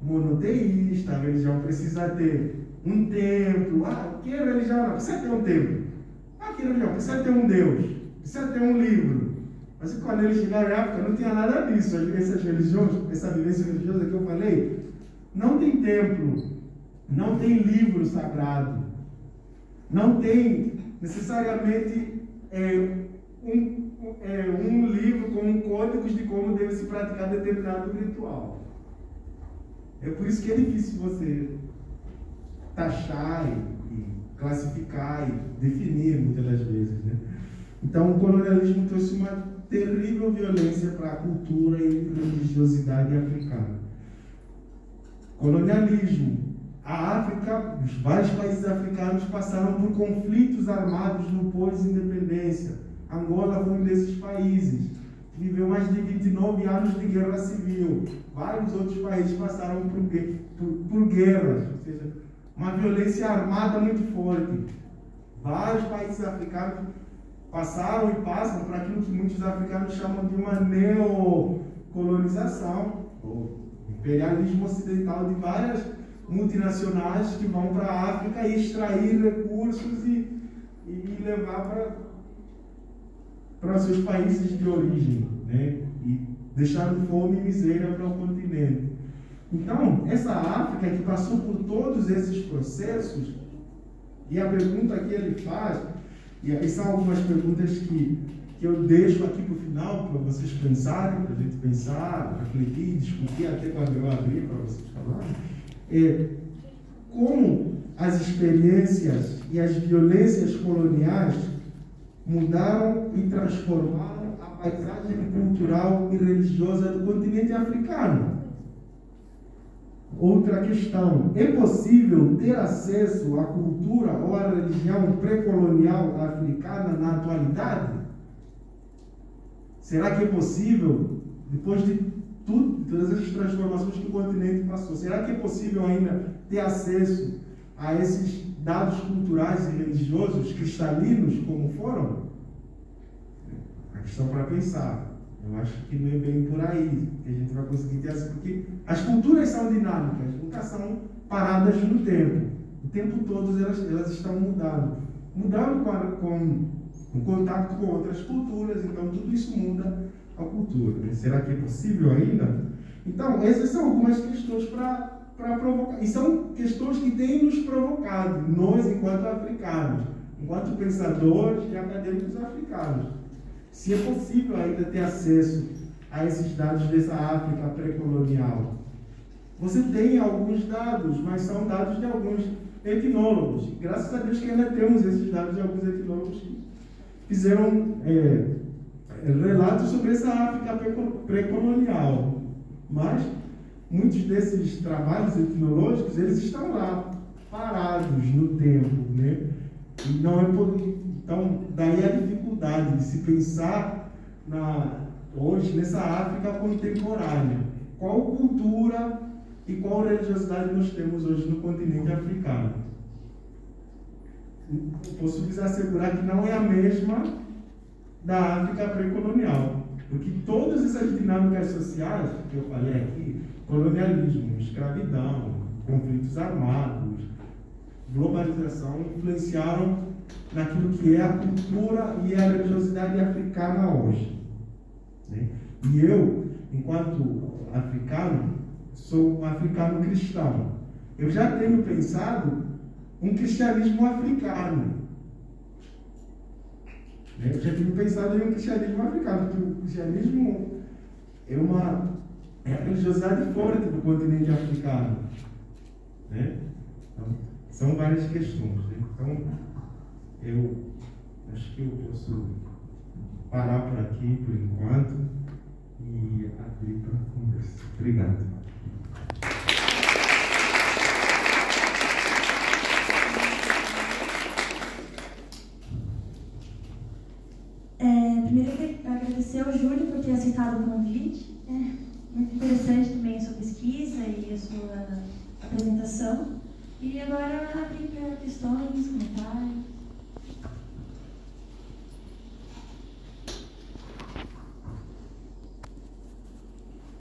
monoteísta, a religião precisa ter um templo. Que religião? Não precisa ter um templo. Que religião? Precisa ter um Deus. Precisa ter um livro. Mas quando eles chegaram em África, não tinha nada disso. Essas religiões, essa vivência religiosa que eu falei, não tem templo, não tem livro sagrado, não tem necessariamente um livro com códigos de como deve se praticar determinado ritual. É por isso que é difícil você taxar e classificar e definir muitas das vezes, né? Então o colonialismo trouxe uma terrível violência para a cultura e religiosidade africana. Colonialismo. A África, os vários países africanos passaram por conflitos armados no pós-independência. Angola foi um desses países. Viveu mais de 29 anos de guerra civil. Vários outros países passaram por guerras, ou seja, uma violência armada muito forte. Vários países africanos passaram e passam por aquilo que muitos africanos chamam de uma neocolonização, ou imperialismo ocidental de várias multinacionais que vão para a África e extrair recursos e levar para seus países de origem, né? E deixando fome e miséria para o continente. Então, essa África que passou por todos esses processos, e a pergunta que ele faz, e aí são algumas perguntas que eu deixo aqui para o final, para vocês pensarem, para a gente pensar, refletir, discutir, até quando eu abrir para vocês falarem, como as experiências e as violências coloniais mudaram e transformaram a paisagem cultural e religiosa do continente africano. Outra questão: é possível ter acesso à cultura ou à religião pré-colonial africana na atualidade? Será que é possível, depois de todas as transformações que o continente passou, será que é possível ainda ter acesso a esses dados culturais e religiosos cristalinos como foram? A questão para pensar. Eu acho que não é bem por aí que a gente vai conseguir ter acesso, porque as culturas são dinâmicas, nunca são paradas no tempo. O tempo todo elas estão mudando com contato com outras culturas, então tudo isso muda a cultura. Será que é possível ainda? Então, essas são algumas questões para provocar, e são questões que têm nos provocado, nós enquanto africanos, enquanto pensadores e acadêmicos africanos. Se é possível ainda ter acesso a esses dados dessa África pré-colonial. Você tem alguns dados, mas são dados de alguns etnólogos. Graças a Deus que ainda temos esses dados de alguns etnólogos que fizeram relatos sobre essa África pré-colonial. Mas muitos desses trabalhos etnológicos, eles estão lá, parados no tempo, né? E não é então, daí a dificuldade de se pensar hoje nessa África contemporânea. Qual cultura e qual religiosidade nós temos hoje no continente africano? Posso lhes assegurar que não é a mesma da África pré-colonial, porque todas essas dinâmicas sociais que eu falei aqui, colonialismo, escravidão, conflitos armados, globalização, influenciaram naquilo que é a cultura e a religiosidade africana hoje, né? E eu, enquanto africano, sou um africano cristão. Eu já tenho pensado um cristianismo africano. Eu já tenho pensado em um cristianismo africano, porque o cristianismo é uma religiosidade forte do continente africano, né? Então, são várias questões, né? Então, eu acho que eu posso parar por aqui por enquanto e abrir para a conversa. Obrigado. Primeiro eu queria agradecer ao Júlio por ter aceitado o convite. Muito interessante também a sua pesquisa e a sua apresentação. E agora abrir para questões, comentários.